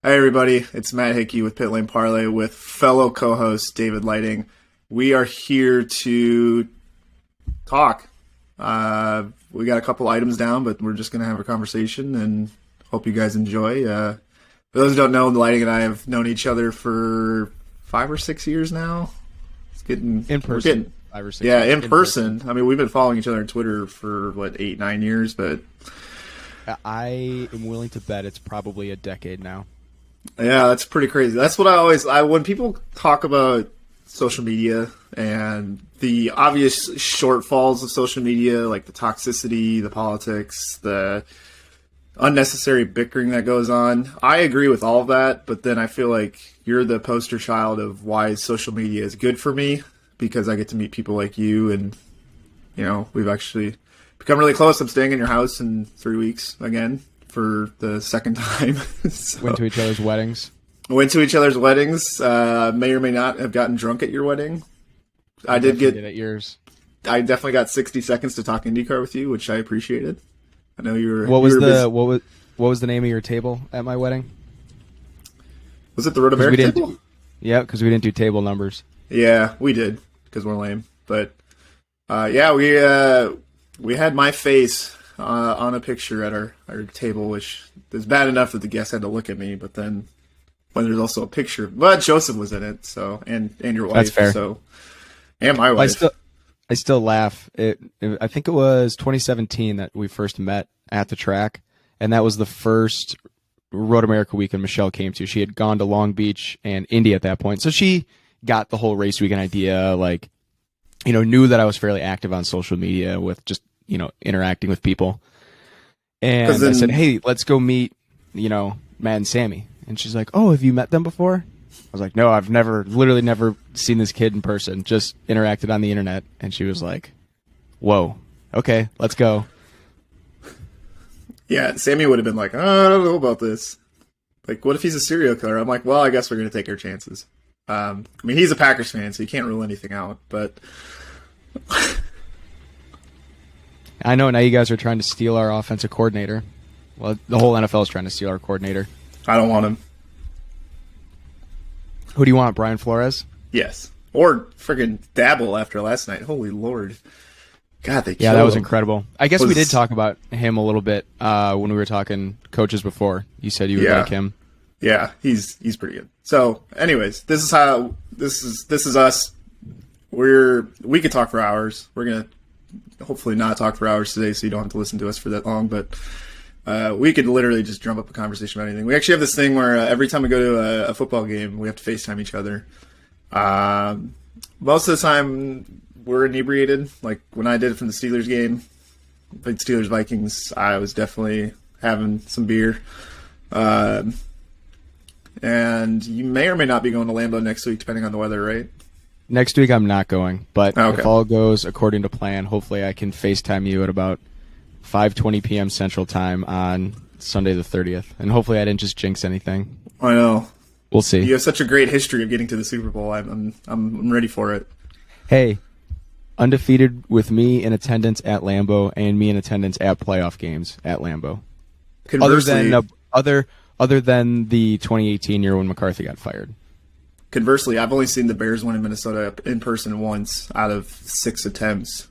Hi, everybody. It's Matt Hickey with Pit Lane Parlay with fellow co host David Leiting. We are here to talk. We got a couple items down, but we're just going to have a conversation and hope you guys enjoy. For those who don't know, Leiting and I have known each other for 5 or 6 years now. It's getting In we're person, getting 5 or 6 yeah, years. in person. I mean, we've been following each other on Twitter for 8, 9 years, but I am willing to bet it's probably a decade now. yeah, that's pretty crazy. That's what I when people talk about social media and the obvious shortfalls of social media, like the toxicity, the politics, the unnecessary bickering that goes on. I agree with all of that, but then I feel like you're the poster child of why social media is good for me because I get to meet people like you and we've actually become really close. I'm staying in your house in 3 weeks again for the second time. So, Went to each other's weddings. went to each other's weddings. May or may not have gotten drunk at your wedding. I did Definitely get. did at yours. I definitely got 60 seconds to talk IndyCar with you, which I appreciated. I know you were. What you was were the busy. what was the name of your table at my wedding? Was it the Road 'Cause we America didn't. table? Yeah, because we didn't do table numbers. Yeah, we did because we're lame. But yeah, we had my face on a picture at our table, which is bad enough that the guests had to look at me, but then when there's also a picture, but Joseph was in it, so and your wife, That's fair. so and my I wife. still laugh. I think it was 2017 that we first met at the track, and that was the first Road America weekend Michelle came to. She had gone to Long Beach and Indy at that point, so she got the whole race weekend idea. Like, knew that I was fairly active on social media with just interacting with people. And 'Cause then- I said, "Hey, let's go meet Matt and Sammy." And she's like, "Oh, have you met them before?" I was like, "No, I've literally never seen this kid in person. Just interacted on the internet." And she was like, "Whoa, okay, let's go." Yeah, Sammy would have been like, oh, I don't know about this. Like, what if he's a serial killer? I'm like, well, I guess we're going to take our chances. I mean, he's a Packers fan, so you can't rule anything out. But I know now you guys are trying to steal our offensive coordinator. Well, the whole NFL is trying to steal our coordinator. I don't want him. Who do you want, Brian Flores? Yes. Or friggin' Dabble after last night. Holy Lord. God, they Yeah, killed that was him. incredible. I guess we did talk about him a little bit when we were talking coaches before. You said you would like him. Yeah, he's pretty good. So, anyways, this is us. We could talk for hours. We're gonna hopefully not talk for hours today, so you don't have to listen to us for that long. But we could literally just drum up a conversation about anything. We actually have this thing where every time we go to a football game, we have to FaceTime each other. Most of the time, we're inebriated. Like when I did it from the Steelers game, played Steelers Vikings, I was definitely having some beer. And you may or may not be going to Lambeau next week, depending on the weather, right? Next week I'm not going, but Okay. if all goes according to plan, hopefully I can FaceTime you at about 5:20 p.m. Central Time on Sunday the 30th. And hopefully I didn't just jinx anything. I know. We'll see. You have such a great history of getting to the Super Bowl. I'm ready for it. Hey, undefeated with me in attendance at Lambeau and me in attendance at playoff games at Lambeau. Conversely, Other than the 2018 year when McCarthy got fired. I've only seen the Bears win in Minnesota in person once out of 6 attempts.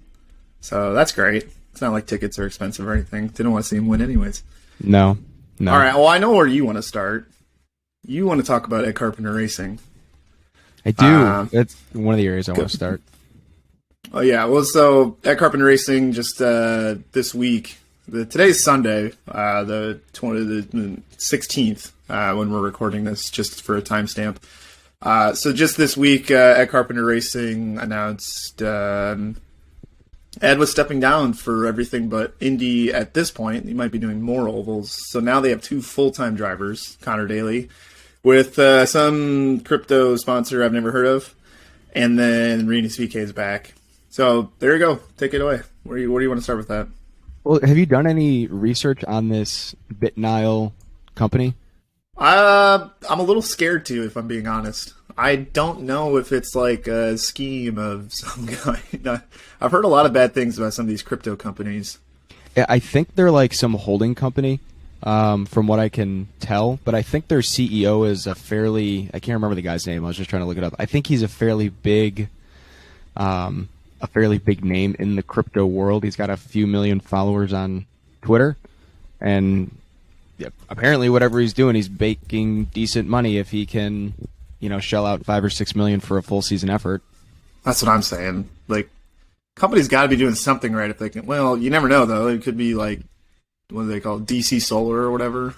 So that's great. It's not like tickets are expensive or anything. Didn't want to see him win anyways. No. All right. Well, I know where you want to start. You want to talk about Ed Carpenter Racing. I do. That's one of the areas I want to start. Oh yeah, well, so at Carpenter Racing, just this week, today's Sunday, the 16th, when we're recording this, just for a timestamp. So just this week, at Carpenter Racing announced Ed was stepping down for everything but Indy at this point. He might be doing more ovals. So now they have 2 full-time drivers, Connor Daly, with some crypto sponsor I've never heard of, and then Renus VK is back. So there you go. Take it away. Where do you want to start with that? Well, have you done any research on this BitNile company? I'm a little scared to, if I'm being honest. I don't know if it's like a scheme of some kind. I've heard a lot of bad things about some of these crypto companies. I think they're like some holding company from what I can tell. But I think their CEO is I can't remember the guy's name. I was just trying to look it up. I think he's a fairly big name in the crypto world. He's got a few million followers on Twitter, and apparently whatever he's doing, he's making decent money if he can, shell out $5 or $6 million for a full season effort. That's what I'm saying. Like, companies got to be doing something right if they can. Well, you never know though. It could be like, what do they call it? DC Solar or whatever.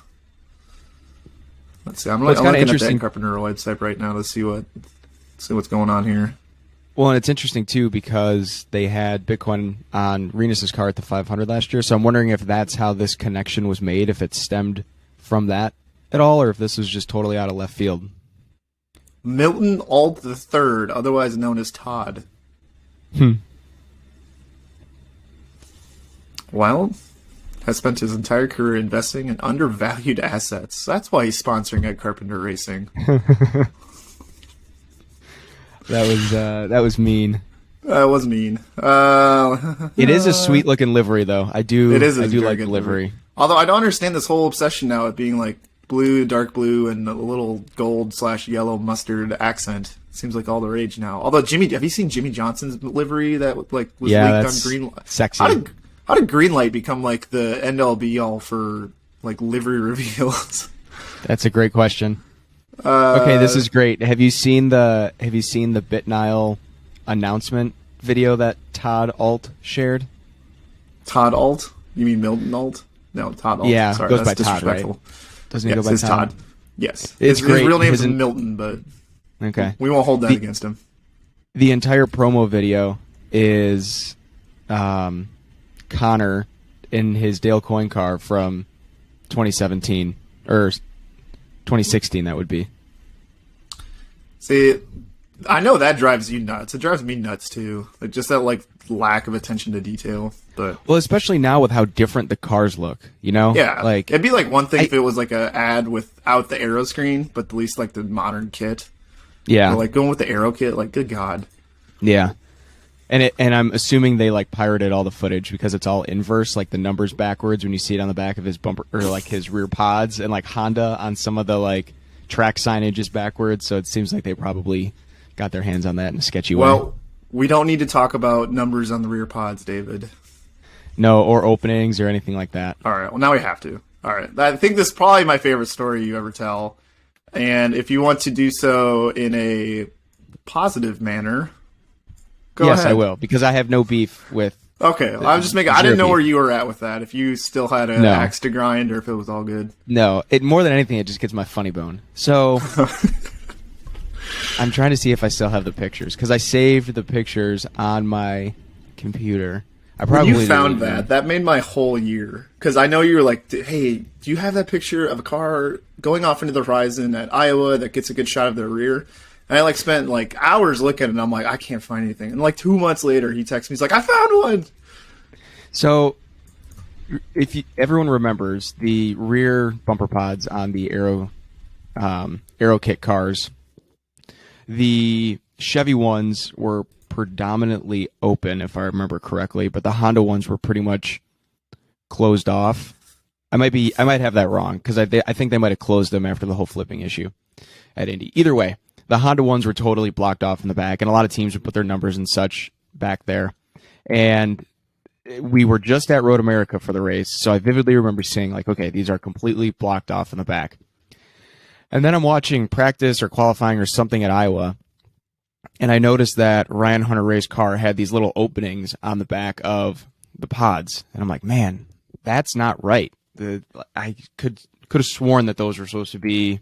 Let's see. I'm looking at the Ed Carpenter website right now to see what's going on here. Well, and it's interesting too because they had Bitcoin on Renus's car at the 500 last year. So I'm wondering if that's how this connection was made, if it stemmed from that at all, or if this was just totally out of left field. Milton Alt III, otherwise known as Todd. Well, has spent his entire career investing in undervalued assets. That's why he's sponsoring Ed Carpenter Racing. That was mean. That was mean. It is a sweet looking livery, though. I do like the livery. Although I don't understand this whole obsession now of being like blue, dark blue, and a little gold/yellow mustard accent. Seems like all the rage now. Although have you seen Jimmy Johnson's livery that was leaked on Greenlight? Sexy. How did Greenlight become like the end all be all for like livery reveals? That's a great question. Okay, this is great. Have you seen the BitNile announcement video that Todd Alt shared? Todd Alt? You mean Milton Alt? No, Todd Alt. Yeah, sorry, goes that's by Todd, right? Doesn't he go by Todd? Yes. It's great. His real name is Milton, but okay, we won't hold that against him. The entire promo video is Connor in his Dale Coyne car from 2017 or 2016. That would be. See, I know that drives you nuts. It drives me nuts too. Like just that lack of attention to detail. But well, especially now with how different the cars look. Yeah. Like it'd be like one thing if it was like an ad without the aero screen, but at least like the modern kit. Yeah. Or like going with the aero kit. Like, good God. Yeah. And I'm assuming they like pirated all the footage because it's all inverse, like the numbers backwards when you see it on the back of his bumper or like his rear pods, and like Honda on some of the like track signage is backwards. So it seems like they probably got their hands on that in a sketchy way. Well, we don't need to talk about numbers on the rear pods, David. No, or openings or anything like that. All right. Well, now we have to. All right. I think this is probably my favorite story you ever tell. And if you want to do so in a positive manner, go ahead. Yes, I will, because I have no beef with... Okay. I'm just making... I didn't know where you were at with that. If you still had an axe to grind or if it was all good. No. More than anything, it just gets my funny bone. So... I'm trying to see if I still have the pictures, because I saved the pictures on my computer. When you found that made my whole year. Because I know you were like, hey, do you have that picture of a car going off into the horizon at Iowa that gets a good shot of their rear? And I spent hours looking at it, and I'm like, I can't find anything. And 2 months later, he texts me, he's like, I found one! So, if everyone remembers, the rear bumper pods on the Aero kit cars, the Chevy ones were predominantly open, if I remember correctly, but the Honda ones were pretty much closed off. I might have that wrong, because I think they might have closed them after the whole flipping issue at Indy. Either way, the Honda ones were totally blocked off in the back, and a lot of teams would put their numbers and such back there. And we were just at Road America for the race, so I vividly remember seeing, okay, these are completely blocked off in the back. And then I'm watching practice or qualifying or something at Iowa, and I noticed that Ryan Hunter-Reay's car had these little openings on the back of the pods. And I'm like, man, that's not right. I could have sworn that those were supposed to be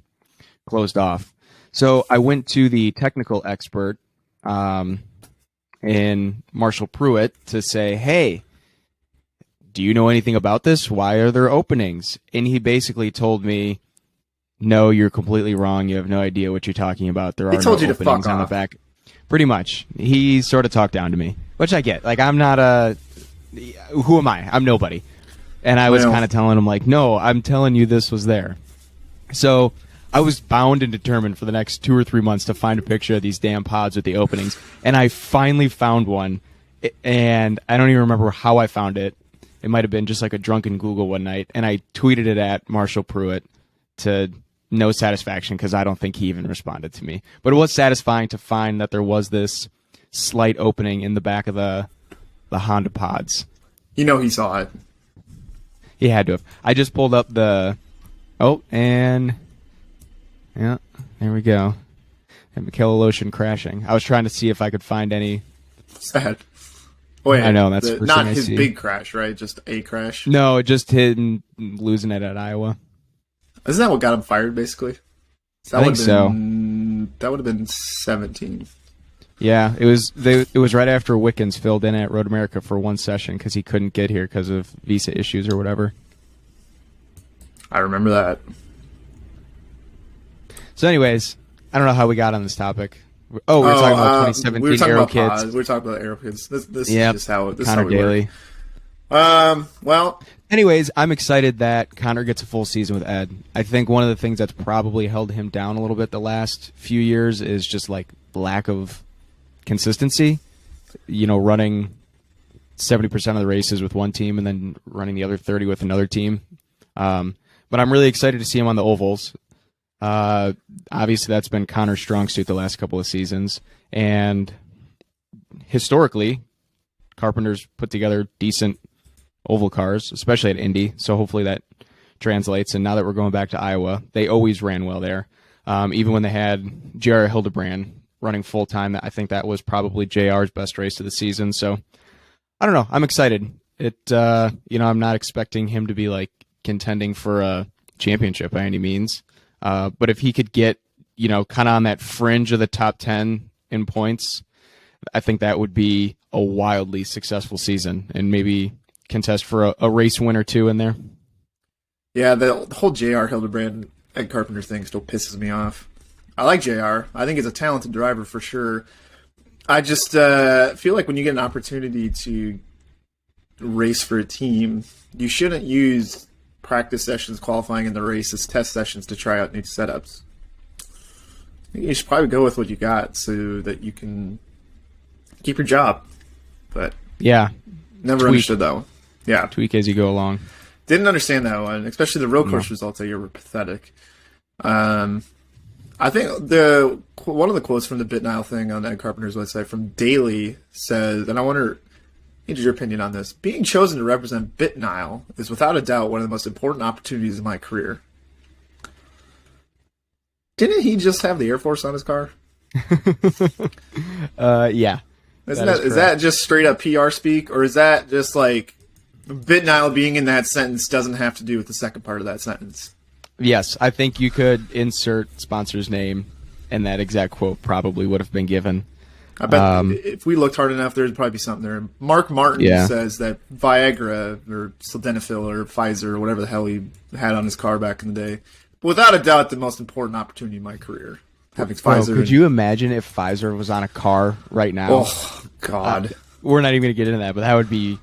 closed off. So I went to the technical expert in Marshall Pruitt to say, hey, do you know anything about this? Why are there openings? And he basically told me, no, you're completely wrong. You have no idea what you're talking about. There are no openings on the back. Pretty much. He sort of talked down to me, which I get. I'm not who am I? I'm nobody. And I was kind of telling him, no, I'm telling you this was there. So I was bound and determined for the next 2 or 3 months to find a picture of these damn pods with the openings. And I finally found one. And I don't even remember how I found it. it might have been just like a drunken Google one night, and I tweeted it at Marshall Pruitt to no satisfaction because I don't think he even responded to me. But it was satisfying to find that there was this slight opening in the back of the Honda pods. You know he saw it. He had to have. I just pulled up the... Oh, and... Yeah, there we go. And Michaela Lotion crashing. I was trying to see if I could find any... Sad. Wait, I know, that's the first not thing I his see. big crash, right? Just a crash. No, just him losing it at Iowa. Isn't that what got him fired, basically? I think so. That would have been 17. Yeah, it was right after Wickens filled in at Road America for one session because he couldn't get here because of visa issues or whatever. I remember that. So anyways, I don't know how we got on this topic. Oh, we were talking about 2017 we were talking Aero about Kids. pods. We were talking about Aero Kids. This is just how this Connor is how we Daly. work. Well, Anyways, I'm excited that Connor gets a full season with Ed. I think one of the things that's probably held him down a little bit the last few years is just like lack of consistency. You know, running 70% of the races with one team and then running the other 30 with another team. But I'm really excited to see him on the ovals. Obviously, that's been Connor's strong suit the last couple of seasons. And historically, Carpenter's put together decent oval cars, especially at Indy. So hopefully that translates. And now that we're going back to Iowa, they always ran well there. Even when they had J.R. Hildebrand running full-time, I think that was probably JR's best race of the season. So I don't know. I'm excited. I'm not expecting him to be like contending for a championship by any means. But if he could get, kind of on that fringe of the top 10 in points, I think that would be a wildly successful season and maybe contest for a race win or two in there. Yeah, the whole J.R. Hildebrand Ed Carpenter thing still pisses me off. I like J.R. I think he's a talented driver for sure. I just feel like when you get an opportunity to race for a team, you shouldn't use practice sessions qualifying in the race as test sessions to try out new setups. I think you should probably go with what you got so that you can keep your job. But yeah, never understood that one. Yeah, tweak as you go along. Didn't understand that one, especially the road course results that year were pathetic. I think one of the quotes from the BitNile thing on Ed Carpenter's website from Daly says, and I wonder, need your opinion on this. Being chosen to represent BitNile is without a doubt one of the most important opportunities in my career. Didn't he just have the Air Force on his car? Yeah. Is that just straight up PR speak, or is that just like BitNile being in that sentence doesn't have to do with the second part of that sentence? Yes, I think you could insert sponsor's name, and that exact quote probably would have been given. I bet if we looked hard enough, there'd probably be something there. Mark Martin says that Viagra or Sildenafil or Pfizer or whatever the hell he had on his car back in the day, without a doubt, the most important opportunity in my career. Having Pfizer. Could you imagine if Pfizer was on a car right now? Oh God, we're not even going to get into that, but that would be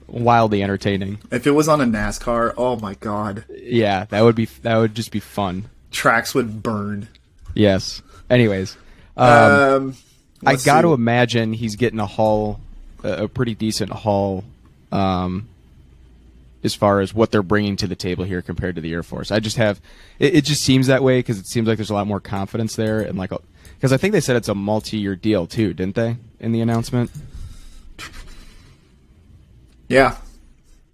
wildly entertaining. If it was on a NASCAR, oh my God. Yeah, that would just be fun. Tracks would burn. Yes. Anyways, I got to imagine he's getting a pretty decent haul, as far as what they're bringing to the table here compared to the Air Force. I just have, it just seems that way because it seems like there's a lot more confidence there, and because I think they said it's a multi-year deal too, didn't they, in the announcement? Yeah.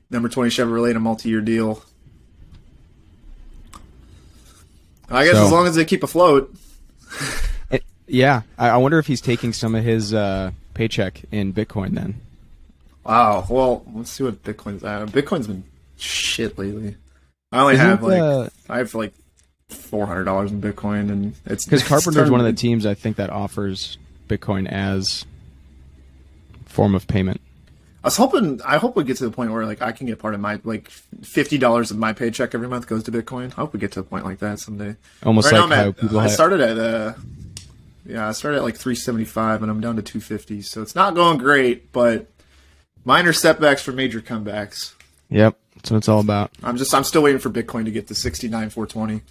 Number 20 Chevrolet, a multi-year deal. I guess as long as they keep afloat. Yeah. I wonder if he's taking some of his paycheck in Bitcoin then. Wow. Well, let's see what Bitcoin's at. Bitcoin's been shit lately. I have $400 in Bitcoin, and it's because Carpenter's one of the teams I think that offers Bitcoin as form of payment. I hope we get to the point where I can get part of my $50 of my paycheck every month goes to Bitcoin. I hope we get to a point like that someday. Almost right like how people I started at I started at 375 and I'm down to 250. So it's not going great, but minor setbacks for major comebacks. Yep, that's what it's all about. I'm still waiting for Bitcoin to get to 69,420.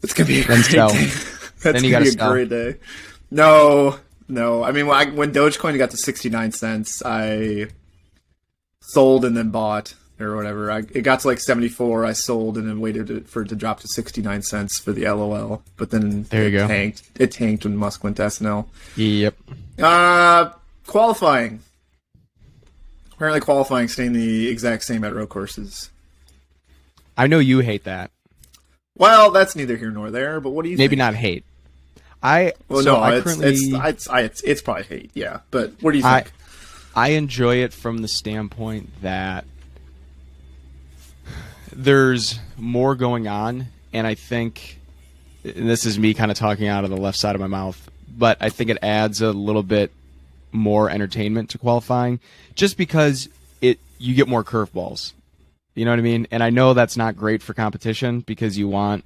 It's gonna be a great day. That's gonna be a great day. No. I mean, when Dogecoin got to 69 cents, I sold and then bought or whatever. It got to like 74. I sold and then waited for it to drop to 69 cents for the LOL. But then There you go. It tanked when Musk went to SNL. Yep. Qualifying. Apparently qualifying staying the exact same at road courses. I know you hate that. Well, that's neither here nor there, but what do you Maybe think? not hate. It's probably hate, yeah. But what do you think? I enjoy it from the standpoint that there's more going on, and I think, and this is me kind of talking out of the left side of my mouth, but I think it adds a little bit more entertainment to qualifying, just because you get more curveballs. You know what I mean? And I know that's not great for competition because you want,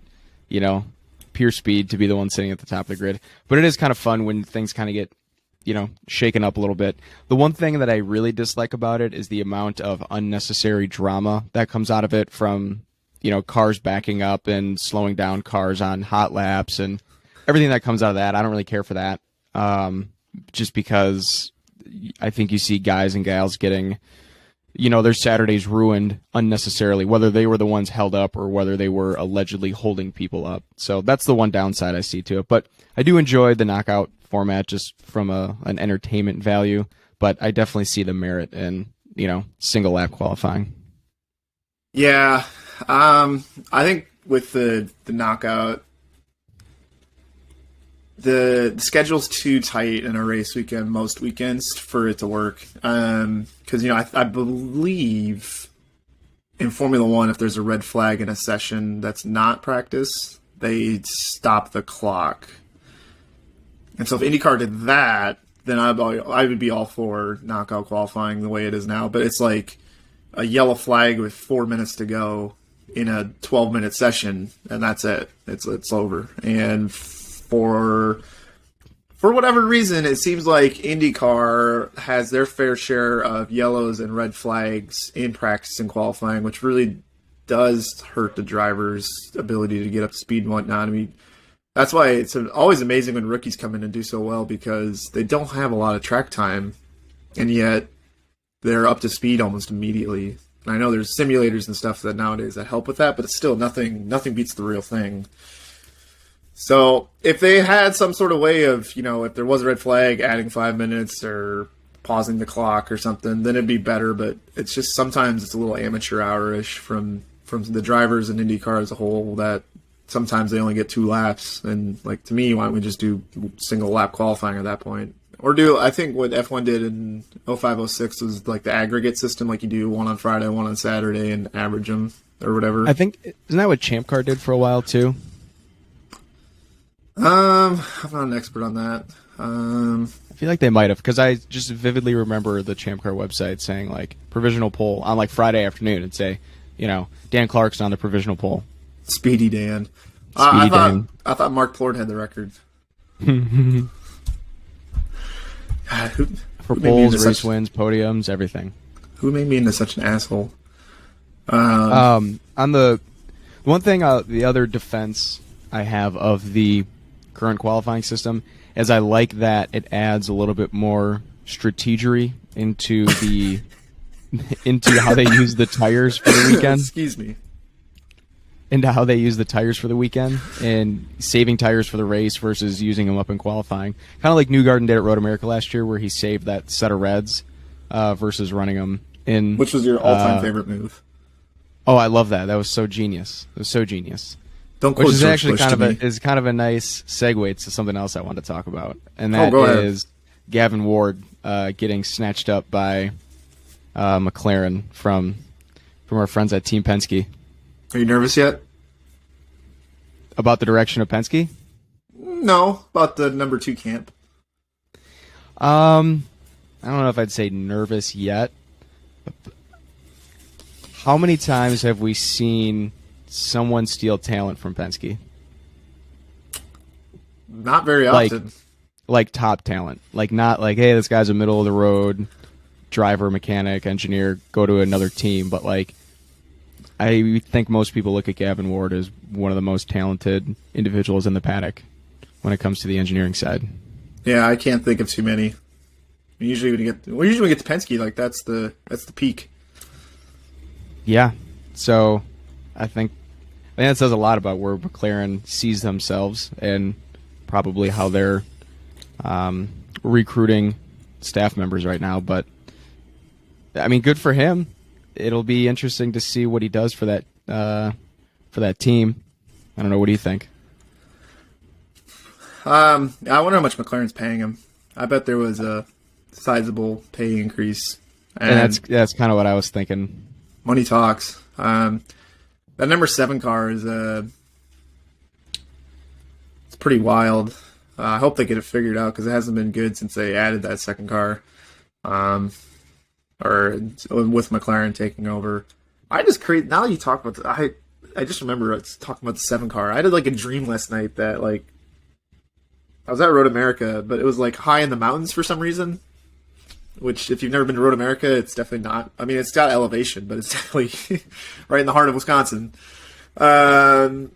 pure speed to be the one sitting at the top of the grid. But it is kind of fun when things kind of get, shaken up a little bit. The one thing that I really dislike about it is the amount of unnecessary drama that comes out of it from, cars backing up and slowing down cars on hot laps and everything that comes out of that. I don't really care for that. Just because I think you see guys and gals getting, their Saturdays ruined unnecessarily, whether they were the ones held up or whether they were allegedly holding people up. So that's the one downside I see to it. But I do enjoy the knockout format just from an entertainment value. But I definitely see the merit in, single lap qualifying. Yeah. I think with the knockout, the schedule's too tight in a race weekend most weekends for it to work. Because I believe in Formula One, if there's a red flag in a session that's not practice, they stop the clock. And so if IndyCar did that, then I would be all for knockout qualifying the way it is now. But it's like a yellow flag with 4 minutes to go in a 12-minute session, and that's it. It's over. And for whatever reason, it seems like IndyCar has their fair share of yellows and red flags in practice and qualifying, which really does hurt the driver's ability to get up to speed and whatnot. I mean, that's why it's always amazing when rookies come in and do so well, because they don't have a lot of track time, and yet they're up to speed almost immediately. And I know there's simulators and stuff that nowadays that help with that, but it's still nothing beats the real thing. So if they had some sort of way of, if there was a red flag, adding 5 minutes or pausing the clock or something, then it'd be better. But it's just sometimes it's a little amateur hour-ish from the drivers and IndyCar as a whole, that sometimes they only get 2 laps. And like, to me, why don't we just do single lap qualifying at that point? Or I think what F1 did in 05-06 was like the aggregate system, like you do one on Friday, one on Saturday, and average them or whatever. I think, isn't that what Champ Car did for a while too? I'm not an expert on that. I feel like they might have, because I just vividly remember the Champ Car website saying like provisional poll on like Friday afternoon and say, Dan Clarkson on the provisional poll. Speedy Dan. Dan. I thought Mark Plord had the record. God, For polls, race wins, podiums, everything. Who made me into such an asshole? On the one thing, the other defense I have of the current qualifying system is I like that it adds a little bit more strategery into how they use the tires for the weekend. Excuse me. Into how they use the tires for the weekend and saving tires for the race versus using them up in qualifying. Kind of like Newgarden did at Road America last year, where he saved that set of reds versus running them in. Which was your all-time favorite move? Oh, I love that. That was so genius. It was so genius. Don't quote Which is George actually Bush kind of a nice segue to something else I wanted to talk about, and that go ahead. is Gavin Ward getting snatched up by McLaren from our friends at Team Penske. Are you nervous yet? About the direction of Penske? No, about the number 2 camp. I don't know if I'd say nervous yet. How many times have we seen someone steal talent from Penske? Not very often. Like top talent. Like not like, hey, this guy's a middle of the road driver, mechanic, engineer, go to another team. But like, I think most people look at Gavin Ward as one of the most talented individuals in the paddock when it comes to the engineering side. Yeah, I can't think of too many. Usually when we get to Penske, like that's the peak. Yeah. So I think that says a lot about where McLaren sees themselves and probably how they're recruiting staff members right now. But I mean, good for him. It'll be interesting to see what he does for that team. I don't know. What do you think? I wonder how much McLaren's paying him. I bet there was a sizable pay increase. And that's kind of what I was thinking. Money talks. That number 7 car is it's pretty wild. I hope they get it figured out because it hasn't been good since they added that second car, or with McLaren taking over. I just create now. That you talk about I just remember talking about the 7 car. I had like a dream last night that like I was at Road America, but it was like high in the mountains for some reason. Which, if you've never been to Road America, it's definitely not. I mean, it's got elevation, but it's definitely right in the heart of Wisconsin. And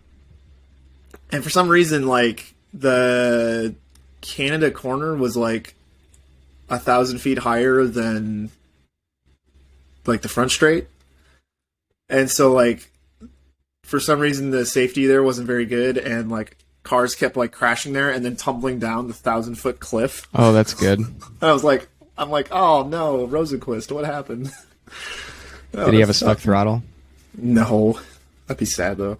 for some reason, like, the Canada corner was, like, 1,000 feet higher than, like, the front straight. And so, like, for some reason, the safety there wasn't very good, and, like, cars kept, like, crashing there and then tumbling down the 1,000-foot cliff. Oh, that's good. And I'm like, oh no, Rosenquist, what happened? Did he have a stuck throttle? No. That'd be sad though.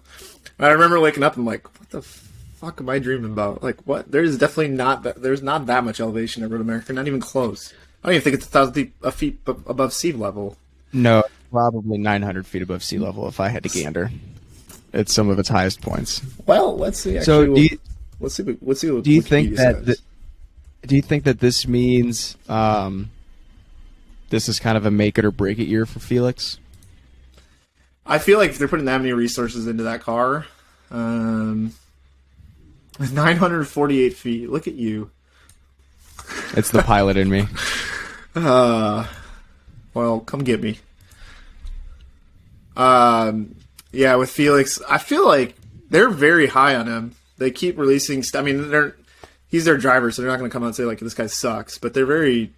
I remember waking up and I'm like, what the fuck am I dreaming about? Like, what? There's definitely there's not that much elevation at Road America, not even close. I don't even think it's 1,000 feet above sea level. No, probably 900 feet above sea level if I had to gander. It's some of its highest points. Well, let's see. Actually, let's see what do you think Wikipedia says. Do you think that this means this is kind of a make it or break it year for Felix? I feel like if they're putting that many resources into that car, 948 feet. Look at you. It's the pilot in me. Well, come get me. Yeah, with Felix, I feel like they're very high on him. They keep releasing I mean, he's their driver, so they're not going to come out and say, like, this guy sucks. But they're very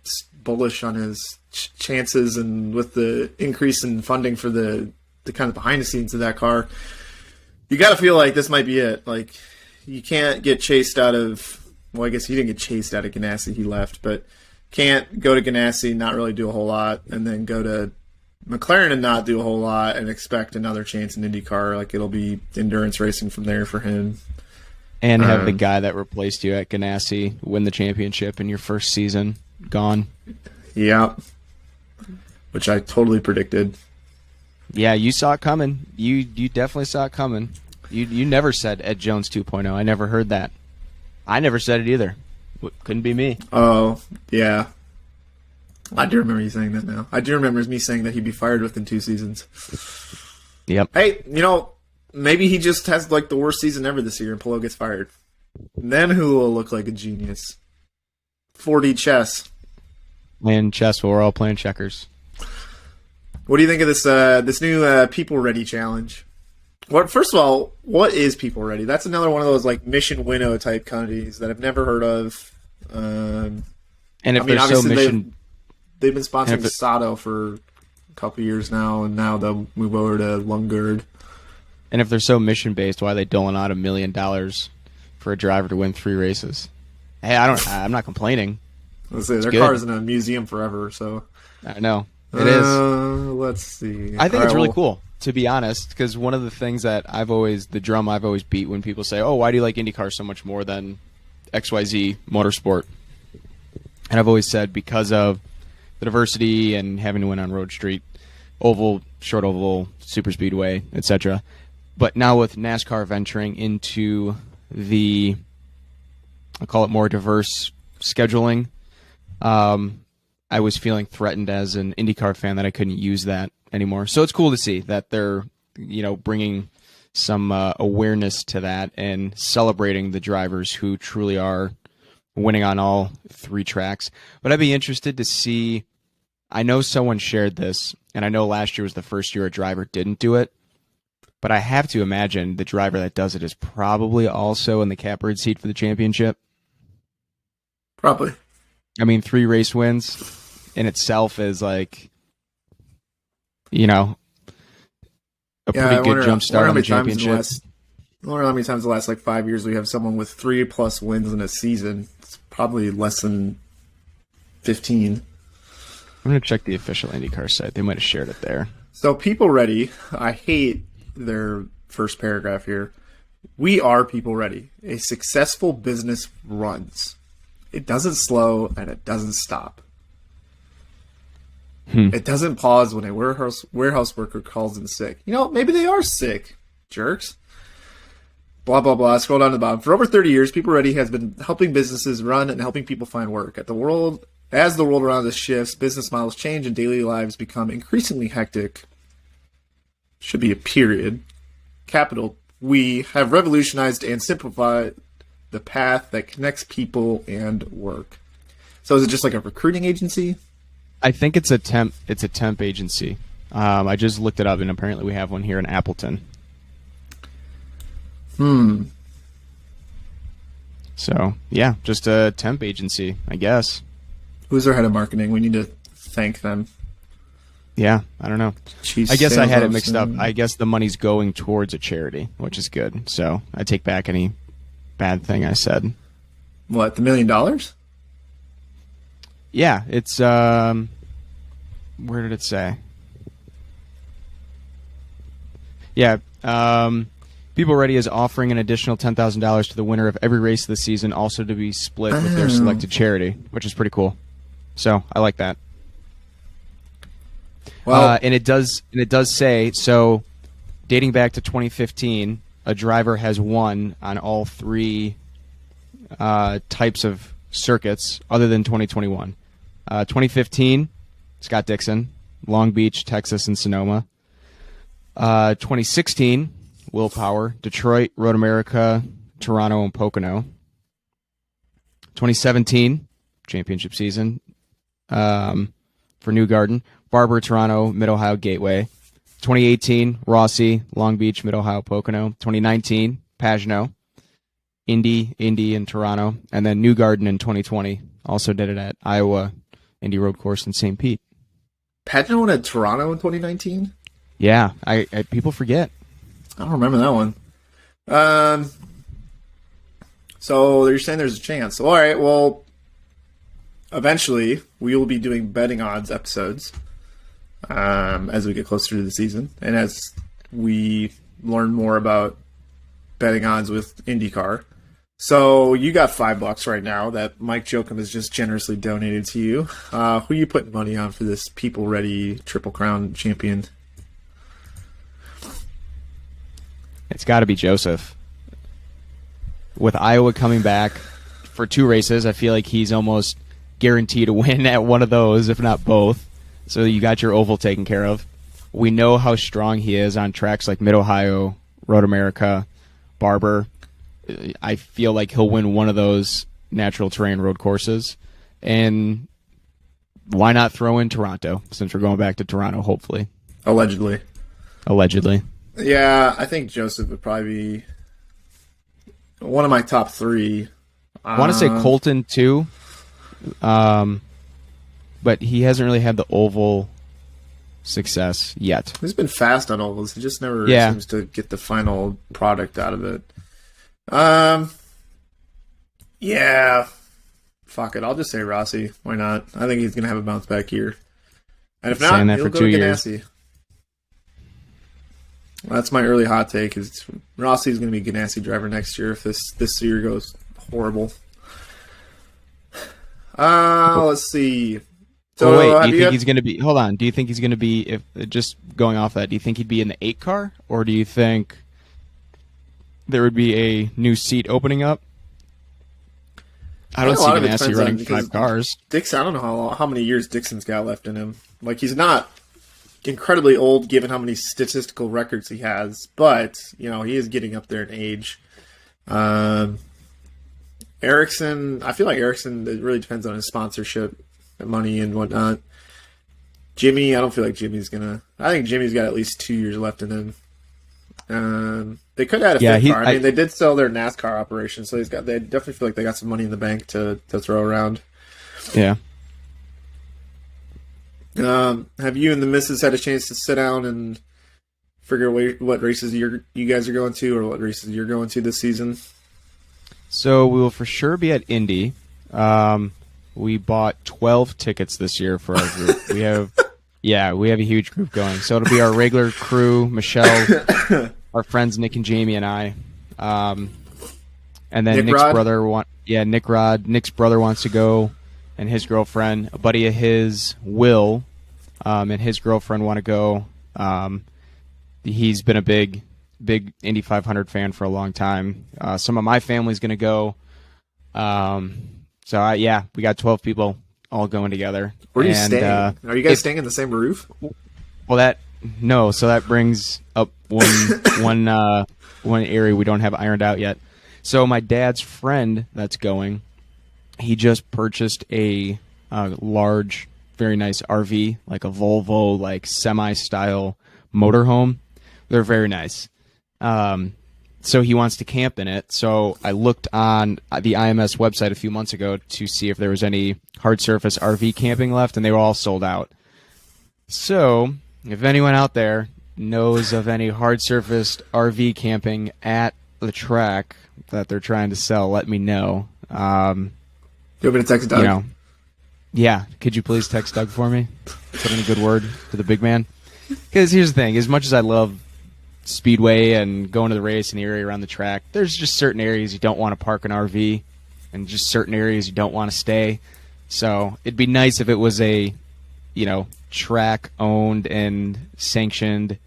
bullish on his chances, and with the increase in funding for the kind of behind the scenes of that car, you got to feel like this might be it. Like, you can't get chased out of, well, I guess he didn't get chased out of Ganassi. He left, but can't go to Ganassi, not really do a whole lot, and then go to McLaren and not do a whole lot and expect another chance in IndyCar. Like, it'll be endurance racing from there for him. And have the guy that replaced you at Ganassi win the championship in your first season gone. Yeah. Which I totally predicted. Yeah, you saw it coming. You definitely saw it coming. You never said Ed Jones 2.0. I never heard that. I never said it either. Couldn't be me. Oh, yeah. I do remember you saying that now. I do remember me saying that he'd be fired within 2 seasons. Yep. Hey, maybe he just has like the worst season ever this year and Pelot gets fired. And then who will look like a genius? 4D chess. Playing chess while we're all playing checkers. What do you think of this new People Ready challenge? First of all, what is People Ready? That's another one of those like Mission Winnow type companies that I've never heard of. And if they're so mission, they've been sponsoring Sato for a couple years now, and now they'll move over to Lundgaard. And if they're so mission based, why are they doling out $1 million for a driver to win 3 races? Hey, I'm not complaining. Let's say their car's in a museum forever, so I know it is. Let's see. I think it's really cool, to be honest, because one of the things that the drum I've always beat when people say, "Oh, why do you like IndyCar so much more than XYZ Motorsport?" And I've always said because of the diversity and having to win on Road Street, oval, short oval, super speedway, etc. But now with NASCAR venturing into I'll call it more diverse scheduling, I was feeling threatened as an IndyCar fan that I couldn't use that anymore. So it's cool to see that they're, bringing some awareness to that and celebrating the drivers who truly are winning on all 3 tracks. But I'd be interested to see, I know someone shared this, and I know last year was the first year a driver didn't do it, but I have to imagine the driver that does it is probably also in the catbird seat for the championship. Probably. I mean, 3 race wins in itself is like, a Yeah, pretty good jump start on the championship. I wonder how many times in the last like 5 years we have someone with 3+ wins in a season. It's probably less than 15. I'm going to check the official IndyCar site. They might have shared it there. So people ready. I hate their first paragraph here. We are people ready. A successful business runs. It doesn't slow and it doesn't stop. It doesn't pause when a warehouse worker calls in sick. You know, maybe they are sick, jerks. Blah, blah, blah. Scroll down to the bottom. For over 30 years, People Ready has been helping businesses run and helping people find work. As the world around us shifts, business models change and daily lives become increasingly hectic. Should be a period. Capital. We have revolutionized and simplified the path that connects people and work. So is it just like a recruiting agency? I think it's a temp agency. I just looked it up, and apparently we have one here in Appleton. So, yeah, just a temp agency, I guess. Who's their head of marketing? We need to thank them. Yeah, I don't know. Chief I guess I had it Sales mixed up. Officer. I guess the money's going towards a charity, which is good. So I take back any bad thing I said. What, the $1 million? Yeah, it's where did it say? Yeah, People Ready is offering an additional $10,000 to the winner of every race of the season, also to be split with their selected charity, which is pretty cool. So I like that. Well, and it does say, so dating back to 2015, a driver has won on all three types of circuits other than 2021. 2015, Scott Dixon, Long Beach, Texas, and Sonoma. 2016, Will Power, Detroit, Road America, Toronto, and Pocono. 2017, championship season for Newgarden, Barber, Toronto, Mid-Ohio, Gateway. 2018, Rossi, Long Beach, Mid-Ohio, Pocono. 2019, Pagano, Indy, and Toronto. And then Newgarden in 2020. Also did it at Iowa Indy Road Course in St. Pete. Pagano won at Toronto in 2019? Yeah, I people forget. I don't remember that one. So you're saying there's a chance. All right, well, eventually we will be doing betting odds episodes as we get closer to the season. And as we learn more about betting odds with IndyCar. So you got $5 right now that Mike Jochum has just generously donated to you. Who are you putting money on for this People Ready Triple Crown champion? It's got to be Joseph. With Iowa coming back for 2 races, I feel like he's almost guaranteed to win at one of those, if not both. So you got your oval taken care of. We know how strong he is on tracks like Mid-Ohio, Road America, Barber. I feel like he'll win one of those natural terrain road courses. And why not throw in Toronto, since we're going back to Toronto, hopefully. Allegedly. Yeah, I think Joseph would probably be one of my top 3. I want to say Colton, too. But he hasn't really had the oval success yet. He's been fast on ovals. He just never seems to get the final product out of it. Yeah. Fuck it. I'll just say Rossi. Why not? I think he's going to have a bounce back year. And if not, he'll go to Ganassi. That's my early hot take. Is Rossi's going to be a Ganassi driver next year if this year goes horrible. Let's see. So wait, do you think he's going to be? Hold on. Do you think he's going to be? If just going off that, do you think he'd be in the 8 car, or do you think there would be a new seat opening up? I don't see Ganassi running 5 cars. Dixon, I don't know how many years Dixon's got left in him. Like, he's not incredibly old given how many statistical records he has, but he is getting up there in age. Ericsson, I feel like Ericsson, it really depends on his sponsorship and money and whatnot. Jimmy, I don't feel like Jimmy's gonna. I think Jimmy's got at least 2 years left in him. They could add a 5th car. I mean, they did sell their NASCAR operation, so they definitely feel like they got some money in the bank to throw around. Yeah. Have you and the missus had a chance to sit down and figure what races you guys are going to, or what races you're going to this season? So we will for sure be at Indy. We bought 12 tickets this year for our group. We have a huge group going. So it'll be our regular crew, Michelle, our friends Nick and Jamie, and I. And then Nick's brother Nick's brother wants to go, and his girlfriend, a buddy of his, Will, and his girlfriend want to go. He's been a big Indy 500 fan for a long time. Some of my family's going to go. We got 12 people all going together. Where are you staying? Are you guys staying in the same roof? Well, so that brings up one area we don't have ironed out yet. So my dad's friend that's going, he just purchased a large, very nice RV, like a Volvo, like semi-style motorhome. They're very nice. So he wants to camp in it. So I looked on the IMS website a few months ago to see if there was any hard surface RV camping left, and they were all sold out. So if anyone out there knows of any hard surfaced RV camping at the track that they're trying to sell, let me know. You want me to text Doug? Yeah. Could you please text Doug for me? Put in a good word to the big man. Because here's the thing. As much as I love Speedway and going to the race in the area around the track, there's just certain areas you don't want to park an RV, and just certain areas you don't want to stay. So it'd be nice if it was a, track owned and sanctioned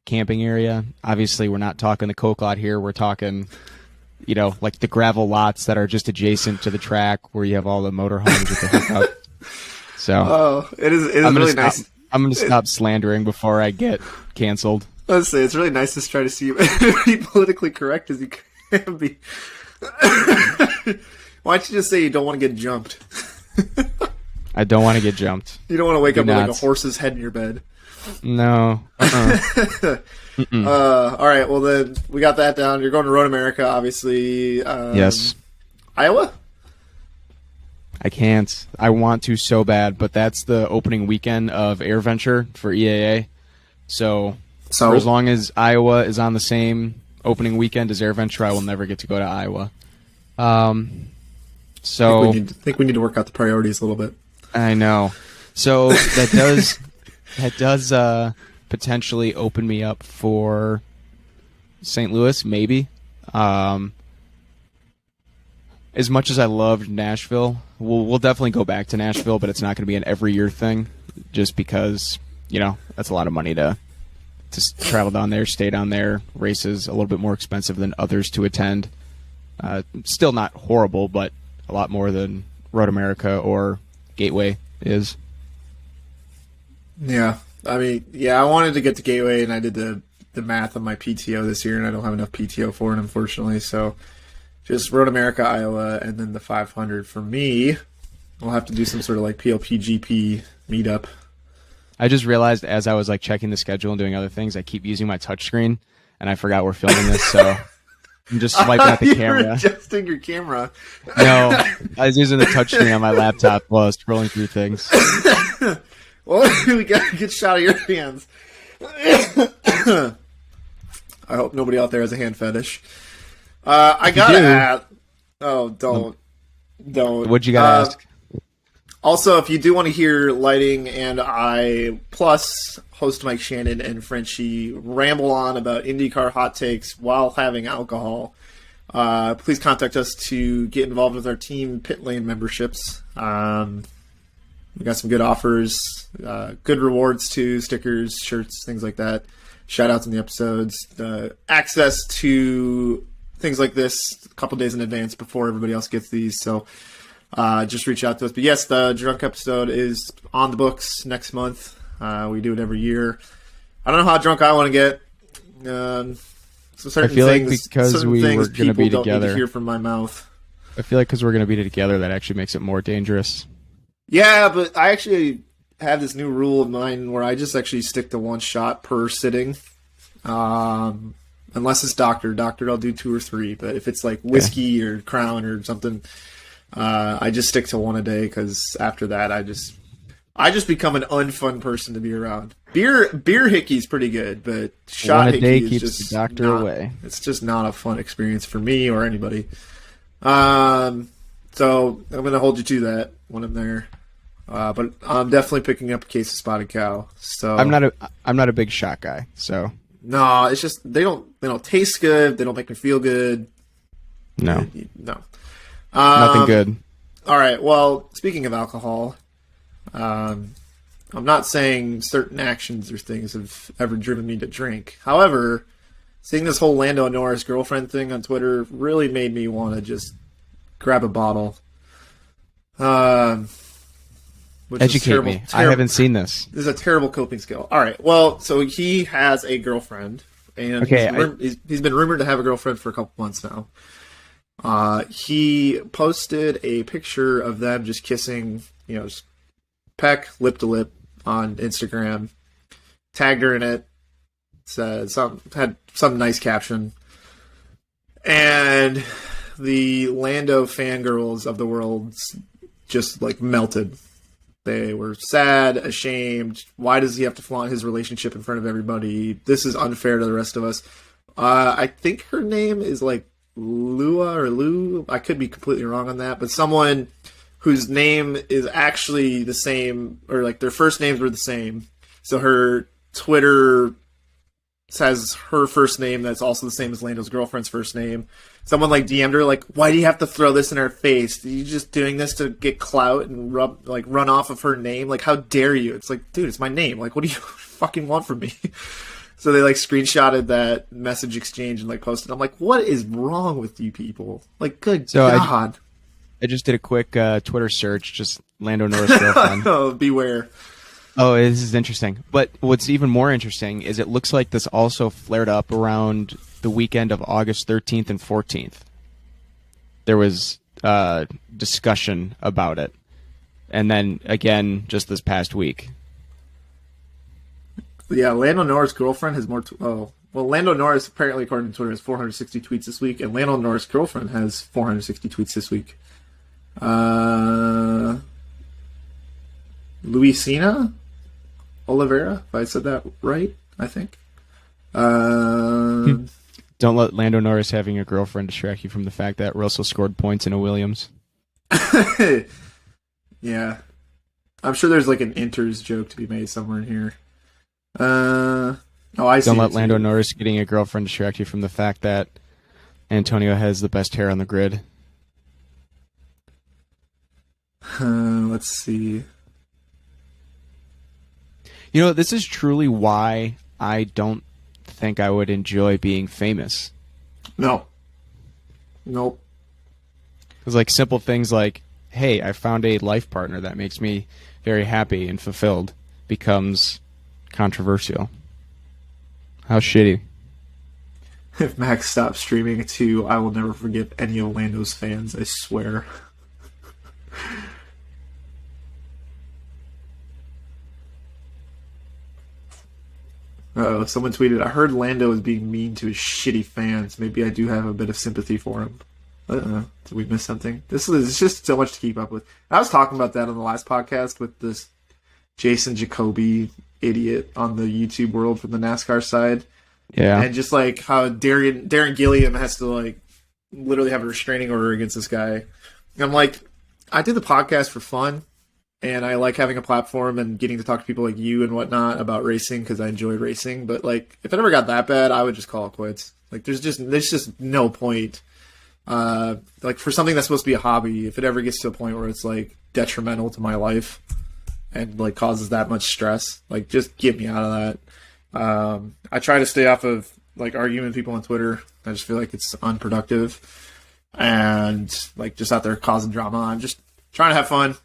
camping area. Obviously, we're not talking the Coke lot here. We're talking, like the gravel lots that are just adjacent to the track where you have all the motorhomes with the hookup. So it is really nice. I'm going to stop slandering before I get canceled. Let's say it's really nice to try to see be politically correct as you can be. Why don't you just say you don't want to get jumped? I don't want to get jumped. You don't want to wake up with like a horse's head in your bed. No. All right. Well, then we got that down. You're going to Road America, obviously. Yes. Iowa? I can't. I want to so bad, but that's the opening weekend of Air Venture for EAA. So for as long as Iowa is on the same opening weekend as Air Venture, I will never get to go to Iowa. I think we need to work out the priorities a little bit. I know. So that does potentially open me up for St. Louis, maybe. As much as I loved Nashville, we'll definitely go back to Nashville, but it's not going to be an every year thing, just because that's a lot of money to travel down there, stay down there. Races a little bit more expensive than others to attend. Still not horrible, but a lot more than Road America or Gateway is. Yeah. I wanted to get to Gateway, and I did the math on my PTO this year, and I don't have enough PTO for it, unfortunately. So just Road America, Iowa, and then the 500 for me. We'll have to do some sort of like PLPGP meetup. I just realized as I was checking the schedule and doing other things, I keep using my touchscreen, and I forgot we're filming this, so I'm just swiping at the camera. You're adjusting your camera. No, I was using the touchscreen on my laptop while I was scrolling through things. Well, we got a good shot of your hands. I hope nobody out there has a hand fetish. I gotta ask. Oh, don't. What'd you gotta ask? Also, if you do want to hear Leiting and I, plus host Mike Shannon and Frenchie, ramble on about IndyCar hot takes while having alcohol, please contact us to get involved with our team pit lane memberships. We got some good offers, good rewards too, stickers, shirts, things like that. Shout outs in the episodes, access to things like this a couple days in advance before everybody else gets these. So just reach out to us. But yes, the drunk episode is on the books next month. We do it every year. I don't know how drunk I want to get. So certain I feel things, like because we were going to be don't together, need to hear from my mouth. I feel like because we're going to be together, that actually makes it more dangerous. Yeah, but I actually have this new rule of mine where I just actually stick to one shot per sitting. Unless it's doctored, I'll do 2 or 3. But if it's like whiskey or Crown or something, I just stick to one a day because after that, I just I just become an unfun person to be around. Beer Hickey's pretty good, but shot One a day Hickey is keeps just the doctor not, away. It's just not a fun experience for me or anybody. So I'm gonna hold you to that when I'm there. But I'm definitely picking up a case of spotted cow. So I'm not a big shot guy, so no, it's just they don't taste good. They don't make me feel good. no, No. nothing good. All right. Well, speaking of alcohol, I'm not saying certain actions or things have ever driven me to drink. However, seeing this whole Lando Norris girlfriend thing on Twitter really made me want to just grab a bottle. Which is Educate me. I haven't seen this. This is a terrible coping skill. All right. Well, so he has a girlfriend, and he's been rumored to have a girlfriend for a couple months now. He posted a picture of them just kissing, just peck, lip to lip on Instagram. Tagged her in it. Had some nice caption. And the Lando fangirls of the world just melted. They were sad, ashamed. Why does he have to flaunt his relationship in front of everybody? This is unfair to the rest of us. I think her name is Lua or Lou. I could be completely wrong on that, but someone whose name is actually the same, or their first names were the same. So her Twitter has her first name that's also the same as Lando's girlfriend's first name. Someone DM'd her why do you have to throw this in her face? Are you just doing this to get clout and run off of her name? How dare you? It's dude, it's my name. What do you fucking want from me? So they screenshotted that message exchange and posted. I'm what is wrong with you people? Good God. I just did a quick Twitter search, just Lando Norris girlfriend. Oh, beware. Oh, this is interesting. But what's even more interesting is it looks like this also flared up around the weekend of August 13th and 14th. There was discussion about it. And then, again, just this past week. Yeah, Lando Norris' girlfriend has more... Lando Norris, apparently, according to Twitter, has 460 tweets this week, and Lando Norris' girlfriend has 460 tweets this week. Luisina Oliveira, if I said that right, I think. Don't let Lando Norris having a girlfriend distract you from the fact that Russell scored points in a Williams. Yeah. I'm sure there's an Inters joke to be made somewhere in here. I see. Don't let Lando Norris getting a girlfriend distract you from the fact that Antonio has the best hair on the grid. Let's see. This is truly why I don't think I would enjoy being famous. No. Nope. Because simple things hey, I found a life partner that makes me very happy and fulfilled becomes controversial. How shitty. If Max stops streaming too, I will never forgive any of Lando's fans, I swear. Someone tweeted, I heard Lando is being mean to his shitty fans. Maybe I do have a bit of sympathy for him. Did we miss something? It's just so much to keep up with. I was talking about that on the last podcast with this Jason Jacoby idiot on the YouTube world from the NASCAR side. Yeah. And just how Darren Gilliam has to literally have a restraining order against this guy. And I'm I do the podcast for fun. And I like having a platform and getting to talk to people like you and whatnot about racing because I enjoy racing. But if it ever got that bad, I would just call it quits. There's just no point. For something that's supposed to be a hobby, if it ever gets to a point where it's detrimental to my life and causes that much stress, just get me out of that. I try to stay off of arguing with people on Twitter. I just feel it's unproductive and just out there causing drama. I'm just trying to have fun.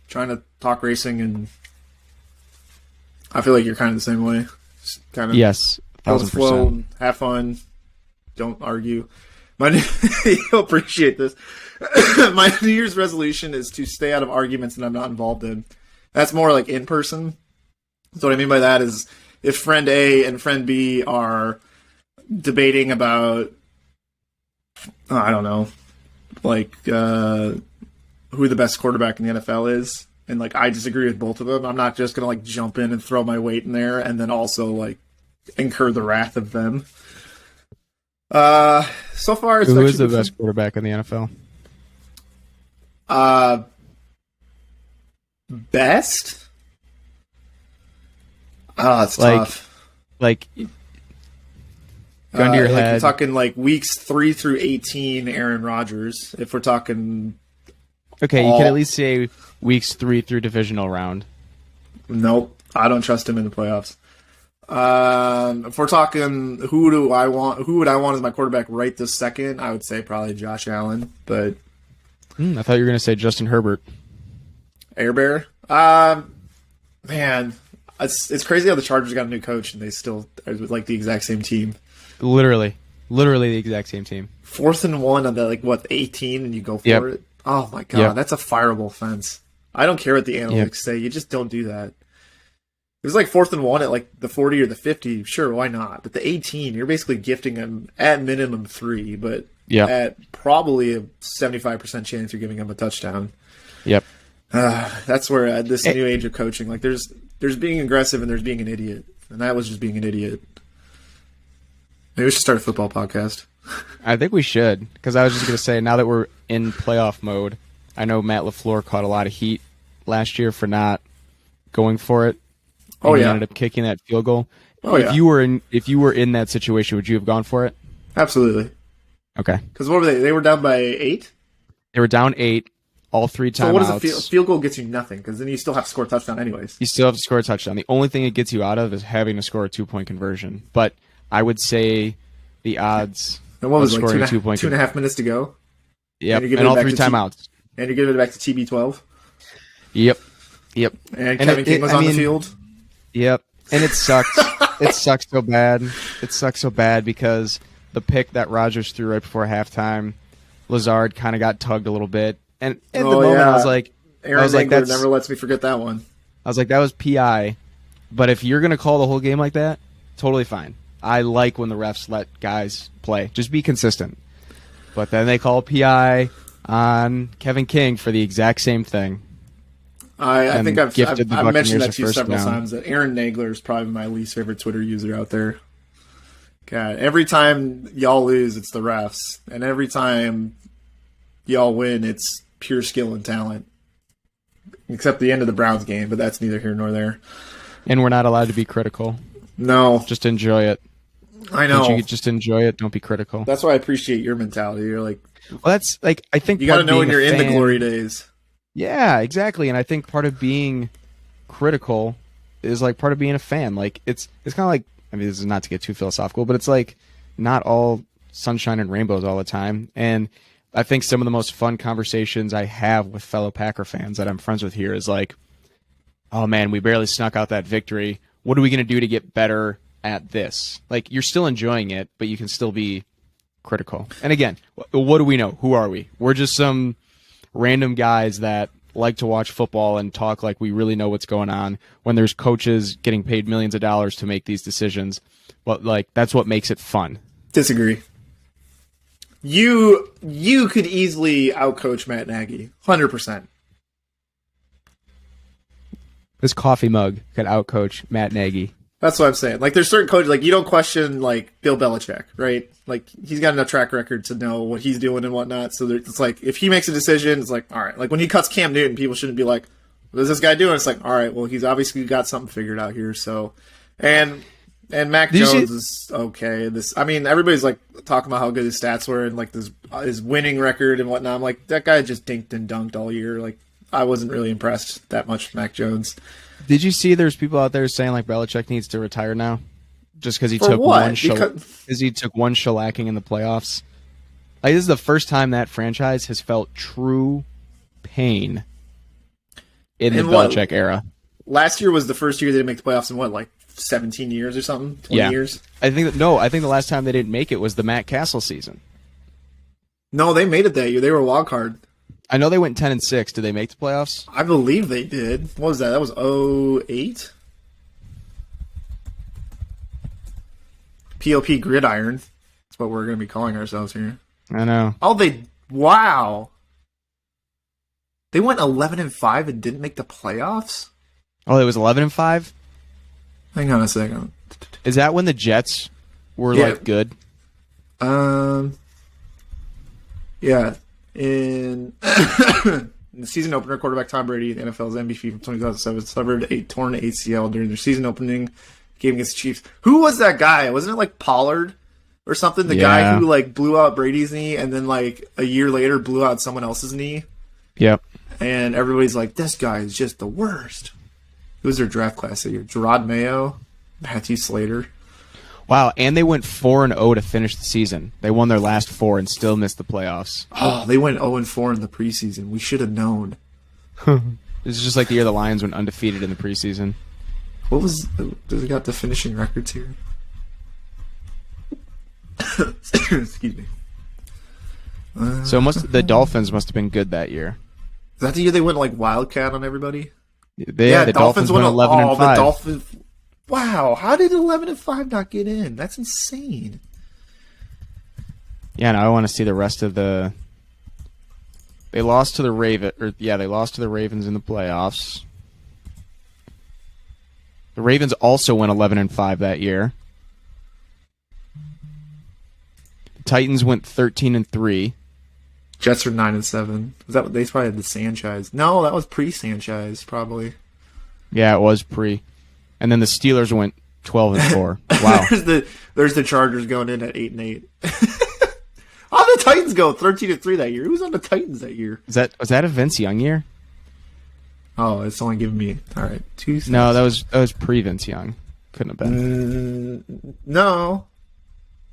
Trying to talk racing, and I feel you're kind of the same way. Just kind of yes, 1000%. Have fun, don't argue. You'll appreciate this. My New Year's resolution is to stay out of arguments that I'm not involved in. That's more in person. So what I mean by that is if friend A and friend B are debating about, I don't know, who the best quarterback in the NFL is, and like I disagree with both of them, I'm not just gonna like jump in and throw my weight in there and then also like incur the wrath of them. So far, it's Who actually is the best quarterback in the NFL? Best? Oh, it's Like- tough. Like, gun to your Like head. we're talking like weeks 3 through 18, Aaron Rodgers. If we're talking, Okay, you can at least say weeks 3 through divisional round. nope, I don't trust him in the playoffs. If we're talking, who would I want as my quarterback right this second? I would say probably Josh Allen, but I thought you were going to say Justin Herbert. Air Bear. Man, it's crazy how the Chargers got a new coach and they still are like the exact same team. Literally the exact same team. 4th and 1 on the 18, and you go for Yep. it. Oh my god, Yep. that's a fireable offense. I don't care what the analytics say. You just don't do that. It was like 4th and 1 at like the 40 or the 50. Sure, why not? But the 18, you're basically gifting them at minimum 3, but Yep. at probably a 75% chance you're giving them a touchdown. Yep. That's where this new age of coaching, like there's being aggressive and there's being an idiot, and that was just being an idiot. Maybe we should start a football podcast. I think we should, because I was just going to say, now that we're in playoff mode, I know Matt LaFleur caught a lot of heat last year for not going for it. Oh, and he yeah. ended up kicking that field goal. Oh, if yeah. you were in that situation, would you have gone for it? Absolutely. Okay. Because what were they? They were down by 8? They were down 8, all 3 timeouts. So what is a field goal gets you nothing, because then you still have to score a touchdown anyways. You still have to score a touchdown. The only thing it gets you out of is having to score a 2-point conversion. But I would say the odds And what was of it, like scoring a 2.5 2-point minutes to go? Yep, And you give and it all back 3 to timeouts. And you're giving it back to TB12? Yep. And Kevin King was on the field? Yep. And it sucks. It sucks so bad. It sucks so bad because the pick that Rodgers threw right before halftime, Lazard kind of got tugged a little bit. And at the moment, I was like, Aaron Nagler never lets me forget that one. I was like, that was PI. But if you're going to call the whole game like that, totally fine. I like when the refs let guys play. Just be consistent. But then they call PI on Kevin King for the exact same thing. I think I've gifted the mentioned Buccaneers that a to you first several down. times, that Aaron Nagler is probably my least favorite Twitter user out there. God, every time y'all lose, it's the refs. And every time y'all win, it's pure skill and talent. Except the end of the Browns game, but that's neither here nor there. And we're not allowed to be critical. No, Just enjoy it. I know. Can't you just enjoy it? Don't be critical. That's why I appreciate your mentality. You're like, Well, that's like, I think you got to part of know when being you're a in the fan- glory days. Yeah, exactly. And I think part of being critical is like part of being a fan. Like it's kind of like, I mean, this is not to get too philosophical, but it's like not all sunshine and rainbows all the time. And I think some of the most fun conversations I have with fellow Packer fans that I'm friends with here is like, oh man, we barely snuck out that victory. What are we going to do to get better at this? Like, you're still enjoying it, but you can still be critical. And again, what do we know? Who are we? We're just some random guys that like to watch football and talk like we really know what's going on when there's coaches getting paid millions of dollars to make these decisions. But like, that's what makes it fun. Disagree. You could easily outcoach Matt Nagy, 100%. This coffee mug could outcoach Matt Nagy. That's what I'm saying. Like, there's certain coaches, like, you don't question, like, Bill Belichick, right? Like, he's got enough track record to know what he's doing and whatnot. So it's like, if he makes a decision, it's like, all right. Like, when he cuts Cam Newton, people shouldn't be like, what is this guy doing? It's like, all right, well, he's obviously got something figured out here. So, and Mac Jones is okay. Everybody's like talking about how good his stats were and like his winning record and whatnot. I'm like, that guy just dinked and dunked all year. Like, I wasn't really impressed that much with Mac Jones. Did you see there's people out there saying like Belichick needs to retire now? Just because he For took what? he took one shellacking in the playoffs. Like, this is the first time that franchise has felt true pain in the Belichick era. Last year was the first year they didn't make the playoffs in what, like 17 years or something? 20 years? I think the last time they didn't make it was the Matt Castle season. No, they made it that year. They were a wild card. I know they went 10-6. Did they make the playoffs? I believe they did. What was that? That was 08? PLP Gridiron. That's what we're going to be calling ourselves here. I know. Oh, wow. They went 11-5 and didn't make the playoffs? Oh, it was 11-5. Hang on a second. Is that when the Jets were Yeah. like good? Yeah. In the season opener, quarterback Tom Brady, the NFL's MVP from 2007, suffered a torn ACL during their season opening game against the Chiefs. Who was that guy? Wasn't it like Pollard or something? The guy who like blew out Brady's knee and then like a year later blew out someone else's knee? Yep. And everybody's like, this guy is just the worst. Who was their draft class that year? Gerard Mayo, Matthew Slater. Wow, and they went 4-0 to finish the season. They won their last 4 and still missed the playoffs. Oh, they went 0-4 in the preseason. We should have known. This is just like the year the Lions went undefeated in the preseason. What was... Does it got the finishing records here? Excuse me. So the Dolphins must have been good that year. Is that the year they went like Wildcat on everybody? The Dolphins went 11-5. The Dolphins... Wow, how did 11-5 not get in? That's insane. Yeah, and I want to see the rest of the... They lost to the they lost to the Ravens in the playoffs. The Ravens also went 11-5 that year. The Titans went 13-3. Jets are 9-7. Is that what they probably had the Sanchez? No, that was pre-Sanchez, probably. Yeah, it was pre. And then the Steelers went 12-4. Wow. there's the Chargers going in at 8-8. How did the Titans go 13-3 that year? Who was on the Titans that year? Was that a Vince Young year? Oh, it's only giving me all right. 2 cents. No, that was pre Vince Young. Couldn't have been. No,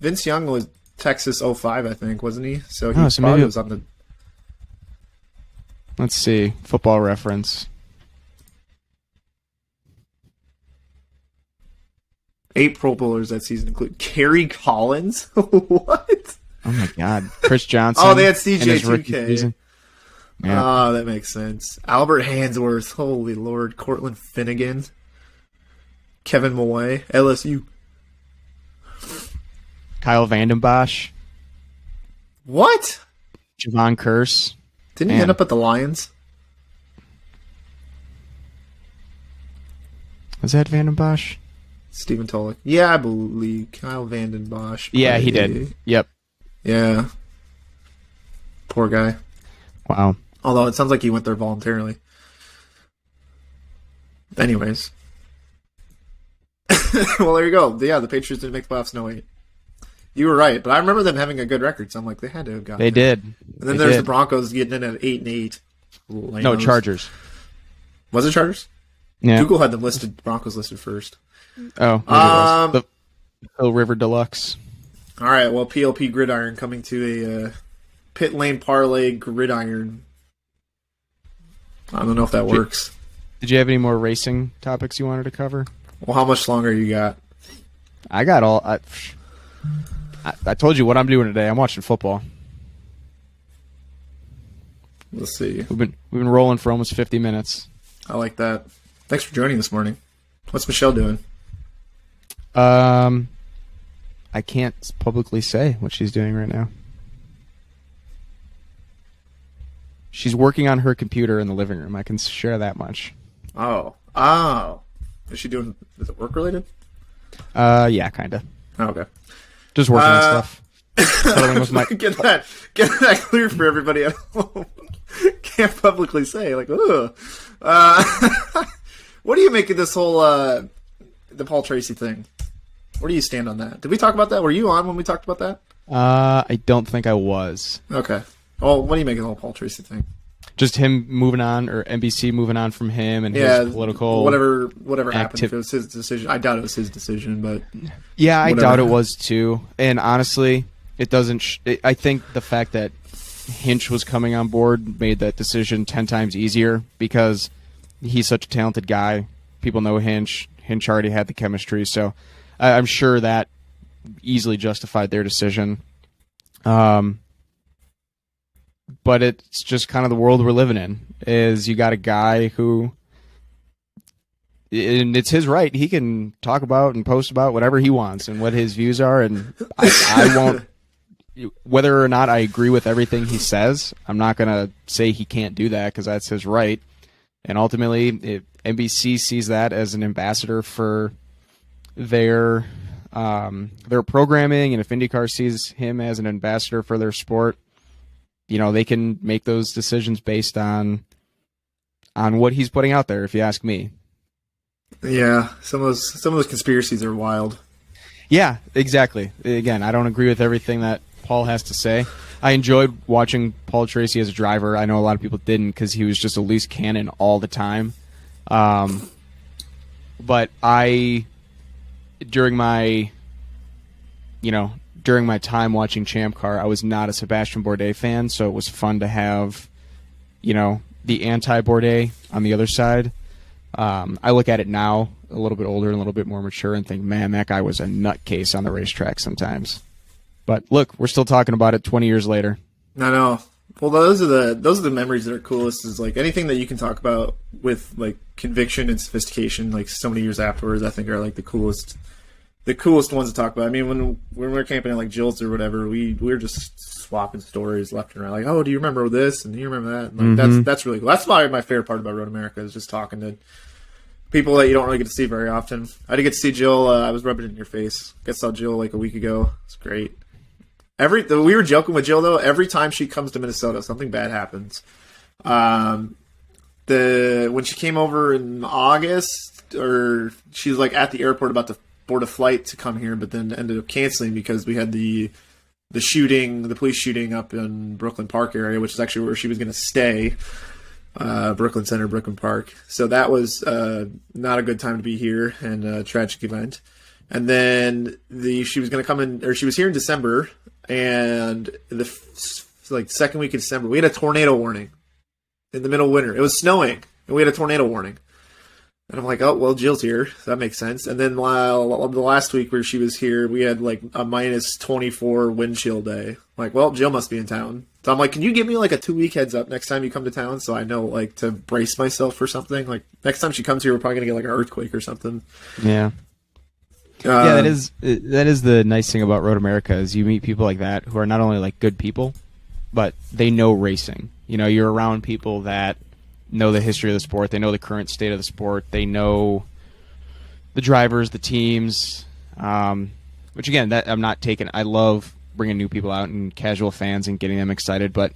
Vince Young was Texas 05, I think, wasn't he? So he so probably maybe was on the. Let's see. Football Reference. 8 Pro Bowlers that season include Kerry Collins. What? Oh my God, Chris Johnson. Oh, they had in his rookie CJ2K. season. Yeah. Oh, that makes sense. Albert Hansworth. Holy Lord. Cortland Finnegan. Kevin Moy. LSU. Kyle Vandenbosch. What? Javon Curse. Didn't he end up at the Lions? Was that Vandenbosch? Stephen Tulloch. Yeah, I believe. Kyle Vandenbosch. Yeah, he did. Yep. Yeah. Poor guy. Wow. Although it sounds like he went there voluntarily. Anyways. Well, there you go. Yeah, the Patriots didn't make the playoffs in 08. You were right, but I remember them having a good record, so I'm like, they had to have gotten They there. did. And then there's the Broncos getting in at 8-8. No, Chargers. Was it Chargers? Yeah. Google had them listed, Broncos listed first. Oh, maybe it was. The Hill River Deluxe. All right, well, PLP Gridiron coming to a pit lane parlay gridiron. I don't know if that works. Did you have any more racing topics you wanted to cover? Well, how much longer you got? I got all. I told you what I'm doing today. I'm watching football. Let's see. We've been rolling for almost 50 minutes. I like that. Thanks for joining this morning. What's Michelle doing? I can't publicly say what she's doing right now. She's working on her computer in the living room. I can share that much. Oh. Is she doing? Is it work related? Yeah, kind of. Oh, okay. Just working on stuff. Cuddling with my... get that clear for everybody at home. Can't publicly say like, ugh. What do you make of this whole the Paul Tracy thing? Where do you stand on that? Did we talk about that? Were you on when we talked about that? I don't think I was. Okay. Well, what do you make of the whole Paul Tracy thing? Just him moving on, or NBC moving on from him and his political whatever happened. If it was his decision, I doubt it was his decision, but yeah, I doubt it was too. And honestly, it doesn't. I think the fact that Hinch was coming on board made that decision 10 times easier because he's such a talented guy. People know Hinch. Hinch already had the chemistry, so I'm sure that easily justified their decision. But it's just kind of the world we're living in. Is you got a guy who, and it's his right. He can talk about and post about whatever he wants and what his views are, and I won't. whether or not I agree with everything he says, I'm not going to say he can't do that because that's his right. And ultimately, if NBC sees that as an ambassador for their programming, and if IndyCar sees him as an ambassador for their sport, they can make those decisions based on what he's putting out there, if you ask me. Yeah, some of those conspiracies are wild. Yeah, exactly. Again, I don't agree with everything that Paul has to say. I enjoyed watching Paul Tracy as a driver. I know a lot of people didn't because he was just a loose cannon all the time. But during my time watching Champ Car, I was not a Sebastian Bourdais fan, so it was fun to have, the anti-Bourdais on the other side. I look at it now, a little bit older and a little bit more mature, and think, man, that guy was a nutcase on the racetrack sometimes. But look, we're still talking about it 20 years later. I know. Well, those are the memories that are coolest. Is like anything that you can talk about with like conviction and sophistication, like so many years afterwards. I think are like the coolest ones to talk about. I mean, when we were camping at like Jill's or whatever, we were just swapping stories left and right. Like, oh, do you remember this? And do you remember that? And like, that's really cool. That's probably my favorite part about Road America is just talking to people that you don't really get to see very often. I did get to see Jill. I was rubbing it in your face. I saw Jill like a week ago. It's great. We were joking with Jill though. Every time she comes to Minnesota, something bad happens. When she came over in August, or she was like at the airport about to board a flight to come here, but then ended up canceling because we had the police shooting up in Brooklyn Park area, which is actually where she was going to stay. Brooklyn Center, Brooklyn Park. So that was not a good time to be here, and a tragic event. And then she was going to come in, or she was here in December, and the second week of December, we had a tornado warning in the middle of winter. It was snowing, and we had a tornado warning. And I'm like, oh, well, Jill's here. So that makes sense. And then the last week where she was here, we had like a minus 24 wind chill day. Like, well, Jill must be in town. So I'm like, can you give me like a 2-week heads up next time you come to town so I know like to brace myself for something? Like next time she comes here, we're probably going to get like an earthquake or something. Yeah. Yeah, that is the nice thing about Road America is you meet people like that who are not only like good people, but they know racing. You're around people that know the history of the sport. They know the current state of the sport. They know the drivers, the teams, which again, that I'm not taking. I love bringing new people out and casual fans and getting them excited. But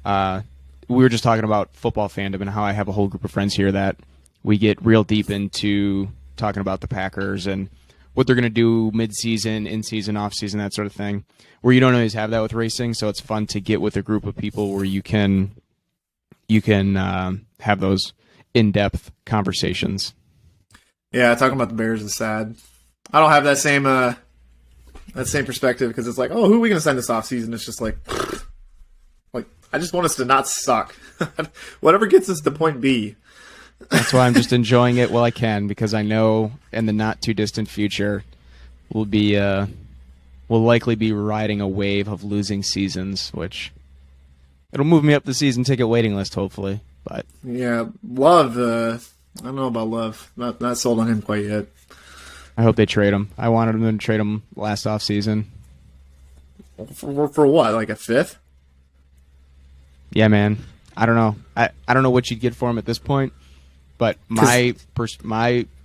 we were just talking about football fandom and how I have a whole group of friends here that we get real deep into talking about the Packers and what they're going to do mid-season, in-season, off-season, that sort of thing, where you don't always have that with racing. So it's fun to get with a group of people where you can have those in-depth conversations. Yeah, talking about the Bears is sad. I don't have that same perspective because it's like, oh, who are we going to send this offseason? It's just like I just want us to not suck. Whatever gets us to point B. That's why I'm just enjoying it while I can, because I know in the not too distant future we'll likely be riding a wave of losing seasons, which it'll move me up the season ticket waiting list, hopefully. But yeah, Love. I don't know about Love. Not sold on him quite yet. I hope they trade him. I wanted them to trade him last off season. For what? Like a fifth? Yeah, man. I don't know. I don't know what you'd get for him at this point. But my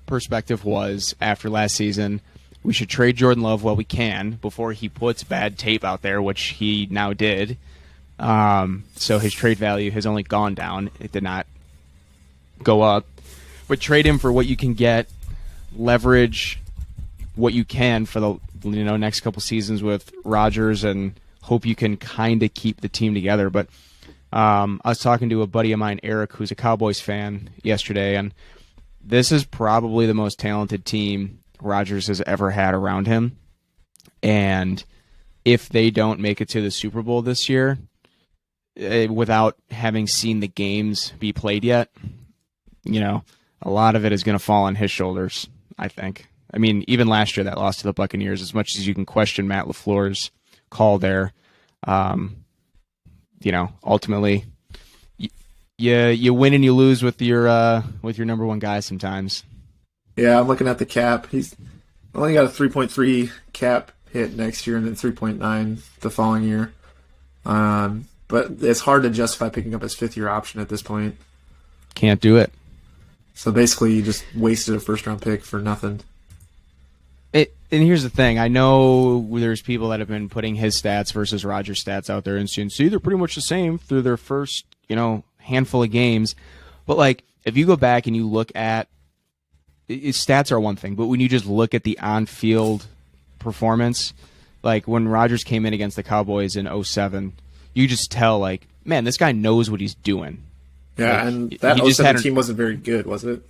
perspective was, after last season, we should trade Jordan Love while we can before he puts bad tape out there, which he now did. So his trade value has only gone down. It did not go up. But trade him for what you can get, leverage what you can for the next couple seasons with Rodgers, and hope you can kind of keep the team together. But I was talking to a buddy of mine, Eric, who's a Cowboys fan, yesterday, and this is probably the most talented team Rodgers has ever had around him. And if they don't make it to the Super Bowl this year, without having seen the games be played yet, a lot of it is going to fall on his shoulders, I think. I mean, even last year that loss to the Buccaneers, as much as you can question Matt LaFleur's call there, ultimately, you win and you lose with your number one guy sometimes. Yeah, I'm looking at the cap. He's only got a 3.3 cap hit next year and then 3.9 the following year. But it's hard to justify picking up his 5th-year option at this point. Can't do it. So basically, you just wasted a first-round pick for nothing. And here's the thing. I know there's people that have been putting his stats versus Rogers' stats out there and saying, see, they're pretty much the same through their first, handful of games. But, like, if you go back and you look at his stats are one thing, but when you just look at the on-field performance, like when Rogers came in against the Cowboys in 2007, you just tell, like, man, this guy knows what he's doing. Yeah, like, and that 2007 team wasn't very good, was it?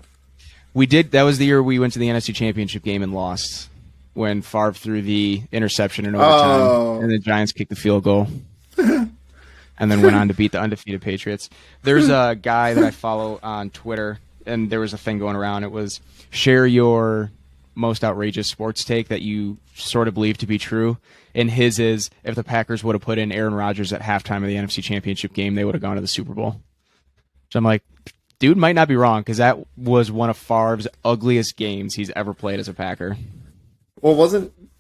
That was the year we went to the NFC Championship game and lost when Favre threw the interception in overtime and the Giants kicked the field goal and then went on to beat the undefeated Patriots. There's a guy that I follow on Twitter, and there was a thing going around. It was share your most outrageous sports take that you sort of believe to be true. And his is, if the Packers would have put in Aaron Rodgers at halftime of the NFC Championship game, they would have gone to the Super Bowl. So I'm like, dude might not be wrong, because that was one of Favre's ugliest games he's ever played as a Packer. Well,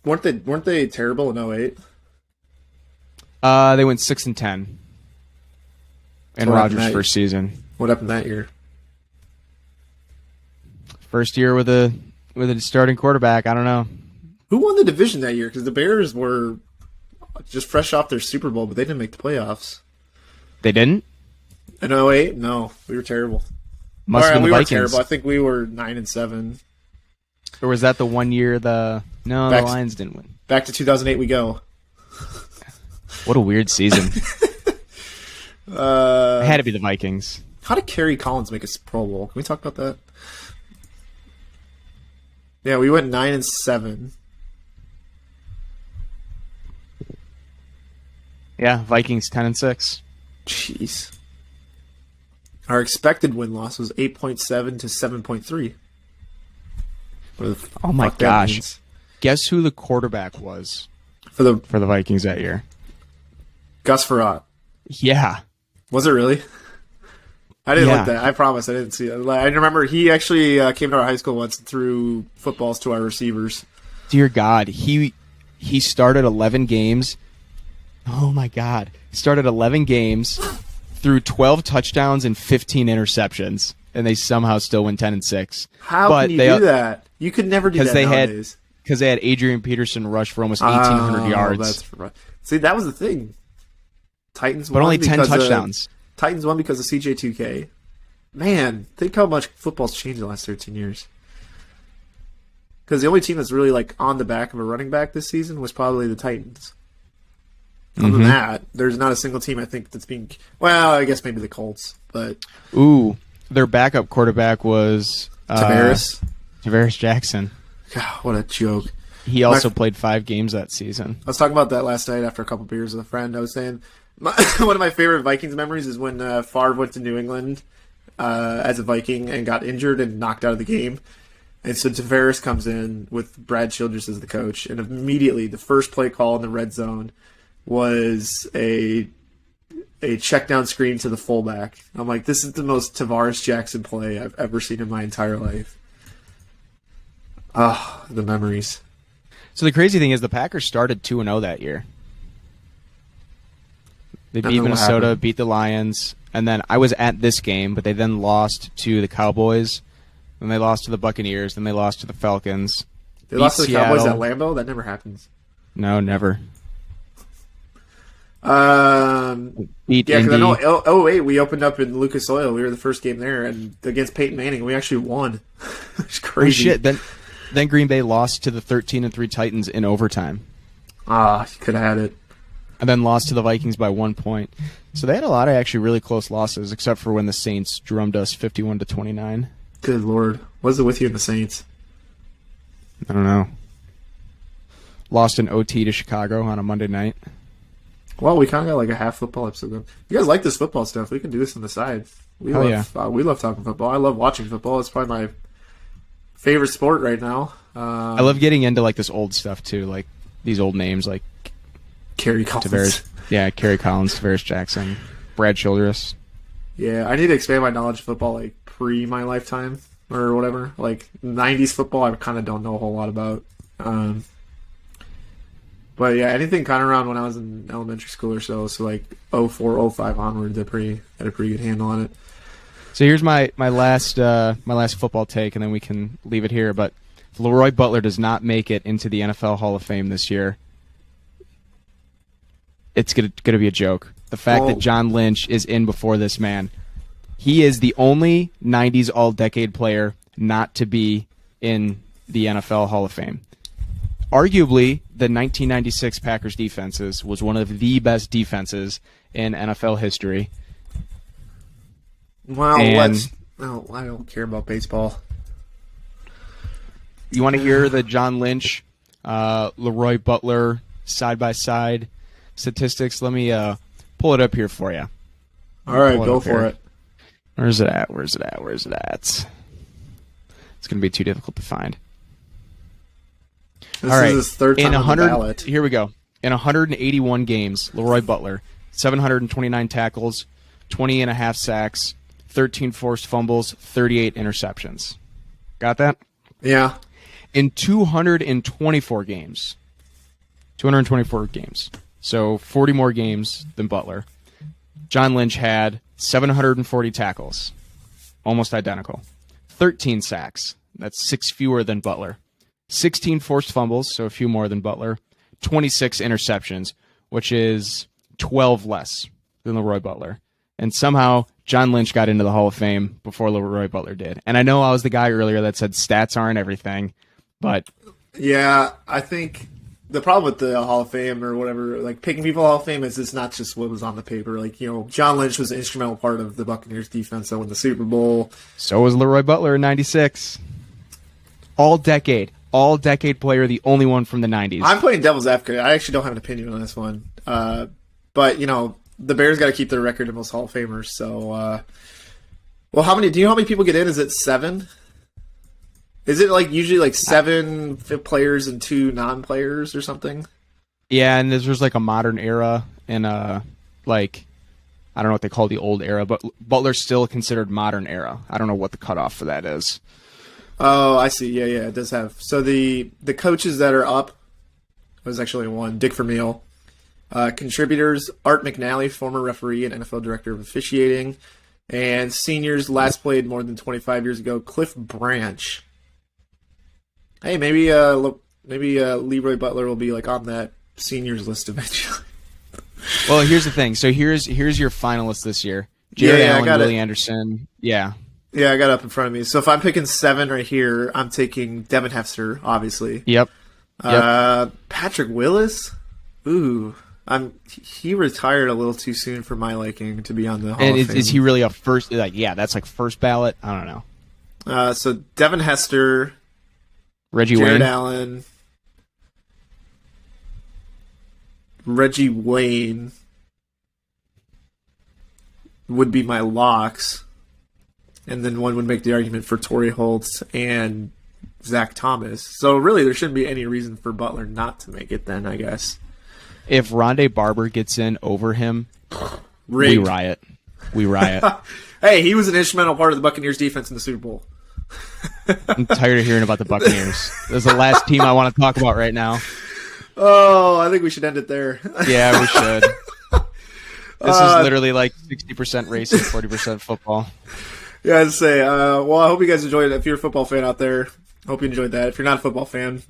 weren't they terrible in 2008? They went 6-10 in Rodgers' first season. What happened that year? First year with a starting quarterback. I don't know. Who won the division that year? Because the Bears were just fresh off their Super Bowl, but they didn't make the playoffs. They didn't? In 2008? No, we were terrible. Must have been the Vikings. We were terrible. I think we were 9-7. Or was that the one year the Lions didn't win? Back to 2008 we go. What a weird season. It had to be the Vikings. How did Kerry Collins make a Pro Bowl? Can we talk about that? Yeah, we went 9-7. Yeah, Vikings 10-6. Jeez. Our expected win-loss was 8.7 to 7.3. Oh my gosh. Guess who the quarterback was for the Vikings that year? Gus Frerotte. Yeah. Was it really? I didn't look that. I promise I didn't see it. I remember he actually came to our high school once and threw footballs to our receivers. Dear God. He started 11 games. Oh my God. He started 11 games, threw 12 touchdowns and 15 interceptions, and they somehow still went 10-6. How can you do that? You could never do that nowadays. Because they had Adrian Peterson rush for almost 1,800 yards. That's right. See, that was the thing. Titans but won only 10 touchdowns. Titans won because of CJ2K. Man, think how much football's changed in the last 13 years. Because the only team that's really like on the back of a running back this season was probably the Titans. Other than that, there's not a single team I think that's being. Well, I guess maybe the Colts, but their backup quarterback was Tavares Jackson. God, what a joke! He also played 5 games that season. I was talking about that last night after a couple beers with a friend. I was saying one of my favorite Vikings memories is when Favre went to New England as a Viking and got injured and knocked out of the game. And so Tavares comes in with Brad Childress as the coach, and immediately the first play call in the red zone was a check down screen to the fullback. I'm like, this is the most Tavares Jackson play I've ever seen in my entire life. The memories. So the crazy thing is the Packers started 2-0 that year. They beat Minnesota, beat the Lions, and then I was at this game, but they then lost to the Cowboys, then they lost to the Buccaneers, then they lost to the Falcons. They lost to the Cowboys at Lambeau? That never happens. No, never. Beat Indy. Because I know 2008 we opened up in Lucas Oil. We were the first game there, and against Peyton Manning, we actually won. It's crazy. Oh, shit. Then Green Bay lost to the 13-3 Titans in overtime. You could have had it. And then lost to the Vikings by 1 point. So they had a lot of actually really close losses, except for when the Saints drummed us 51-29. Good Lord. What is it with you and the Saints? I don't know. Lost in OT to Chicago on a Monday night. Well, we kind of got like a half football episode going. You guys like this football stuff? We can do this on the side. We love talking football. I love watching football. It's probably my favorite sport right now. I love getting into like this old stuff too, like these old names like Kerry Collins. Kerry Collins, Tavares Jackson, Brad Childress. Yeah, I need to expand my knowledge of football like pre my lifetime or whatever. Like 90s football, I kind of don't know a whole lot about. But yeah, anything kind of around when I was in elementary school or so like 04, 05 onwards, I had a pretty good handle on it. So here's my last football take, and then we can leave it here. But if Leroy Butler does not make it into the NFL Hall of Fame this year, it's gonna be a joke. The fact that John Lynch is in before this man, he is the only '90s All-Decade player not to be in the NFL Hall of Fame. Arguably, the 1996 Packers defenses was one of the best defenses in NFL history. Well, I don't care about baseball. You want to hear the John Lynch, Leroy Butler side-by-side statistics? Let me pull it up here for you. All right, go for it. Where's it at? It's going to be too difficult to find. This is his third time on the ballot. Here we go. In 181 games, Leroy Butler, 729 tackles, 20 and a half sacks, 13 forced fumbles, 38 interceptions. Got that? Yeah. In 224 games, so 40 more games than Butler, John Lynch had 740 tackles, almost identical, 13 sacks, that's 6 fewer than Butler, 16 forced fumbles, so a few more than Butler, 26 interceptions, which is 12 less than Leroy Butler. And somehow John Lynch got into the Hall of Fame before Leroy Butler did. And I know I was the guy earlier that said stats aren't everything, but... Yeah, I think the problem with the Hall of Fame or whatever, like picking people Hall of Fame is it's not just what was on the paper. Like, John Lynch was an instrumental part of the Buccaneers defense that won the Super Bowl. So was Leroy Butler in 96. All decade player, the only one from the 90s. I'm playing devil's advocate. I actually don't have an opinion on this one. But, the Bears got to keep their record of most Hall of Famers. So, do you know how many people get in? Is it 7? Is it usually 7 players and 2 non-players or something? Yeah, and there's a modern era and I don't know what they call the old era, but Butler's still considered modern era. I don't know what the cutoff for that is. Oh, I see. Yeah, it does have. So the coaches that are up was actually one, Dick Vermeil. Contributors, Art McNally, former referee and NFL director of officiating. And seniors, last played more than 25 years ago, Cliff Branch. Hey, maybe Leroy Butler will be on that seniors list eventually. Well, here's the thing. So here's your finalists this year. Jared Allen, Willie Anderson. Yeah. Yeah, I got it up in front of me. So if I'm picking 7 right here, I'm taking Devin Hester, obviously. Yep. Patrick Willis. Ooh, he retired a little too soon for my liking to be on the Hall of Fame. Is he really a first? That's first ballot. I don't know. So Devin Hester, Jared Allen, Reggie Wayne would be my locks. And then one would make the argument for Torrey Holtz and Zach Thomas. So really, there shouldn't be any reason for Butler not to make it then, I guess. If Rondé Barber gets in over him, we riot. Hey, he was an instrumental part of the Buccaneers defense in the Super Bowl. I'm tired of hearing about the Buccaneers. That's the last team I want to talk about right now. Oh, I think we should end it there. Yeah, we should. This is literally 60% racing, 40% football. Yeah, I'd say. Well, I hope you guys enjoyed it. If you're a football fan out there, hope you enjoyed that. If you're not a football fan,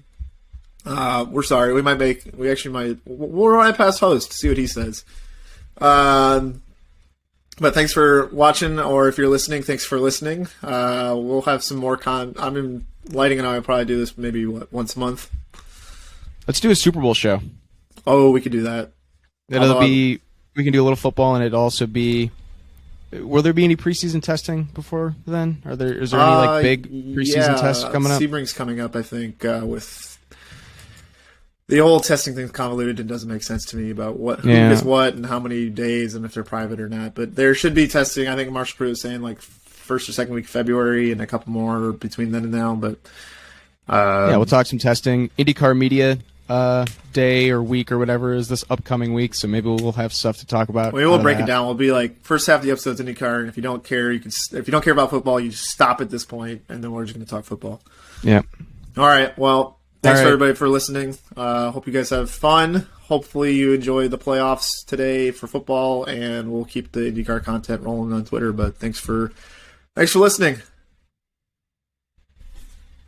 we're sorry. We'll run it past host, see what he says. But thanks for watching, or if you're listening, thanks for listening. We'll have some more Lighting and I will probably do this maybe once a month. Let's do a Super Bowl show. Oh, we could do that. We can do a little football, and it'd also be. Will there be any preseason testing before then? Is there any big preseason tests coming up? Sebring's coming up, I think, with the whole testing thing's convoluted and doesn't make sense to me about who gets what and how many days and if they're private or not. But there should be testing. I think Marshall Pruitt was saying first or second week of February and a couple more between then and now. But we'll talk some testing. IndyCar Media day or week or whatever is this upcoming week, so maybe we'll have stuff to talk about. We'll break it down. We'll be first half of the episode's IndyCar, and if you don't care, if you don't care about football, you just stop at this point, and then we're just going to talk football. Yeah. All right. Well, Thanks All for right. everybody for listening. Hope you guys have fun. Hopefully you enjoy the playoffs today for football, and we'll keep the IndyCar content rolling on Twitter. But thanks for listening.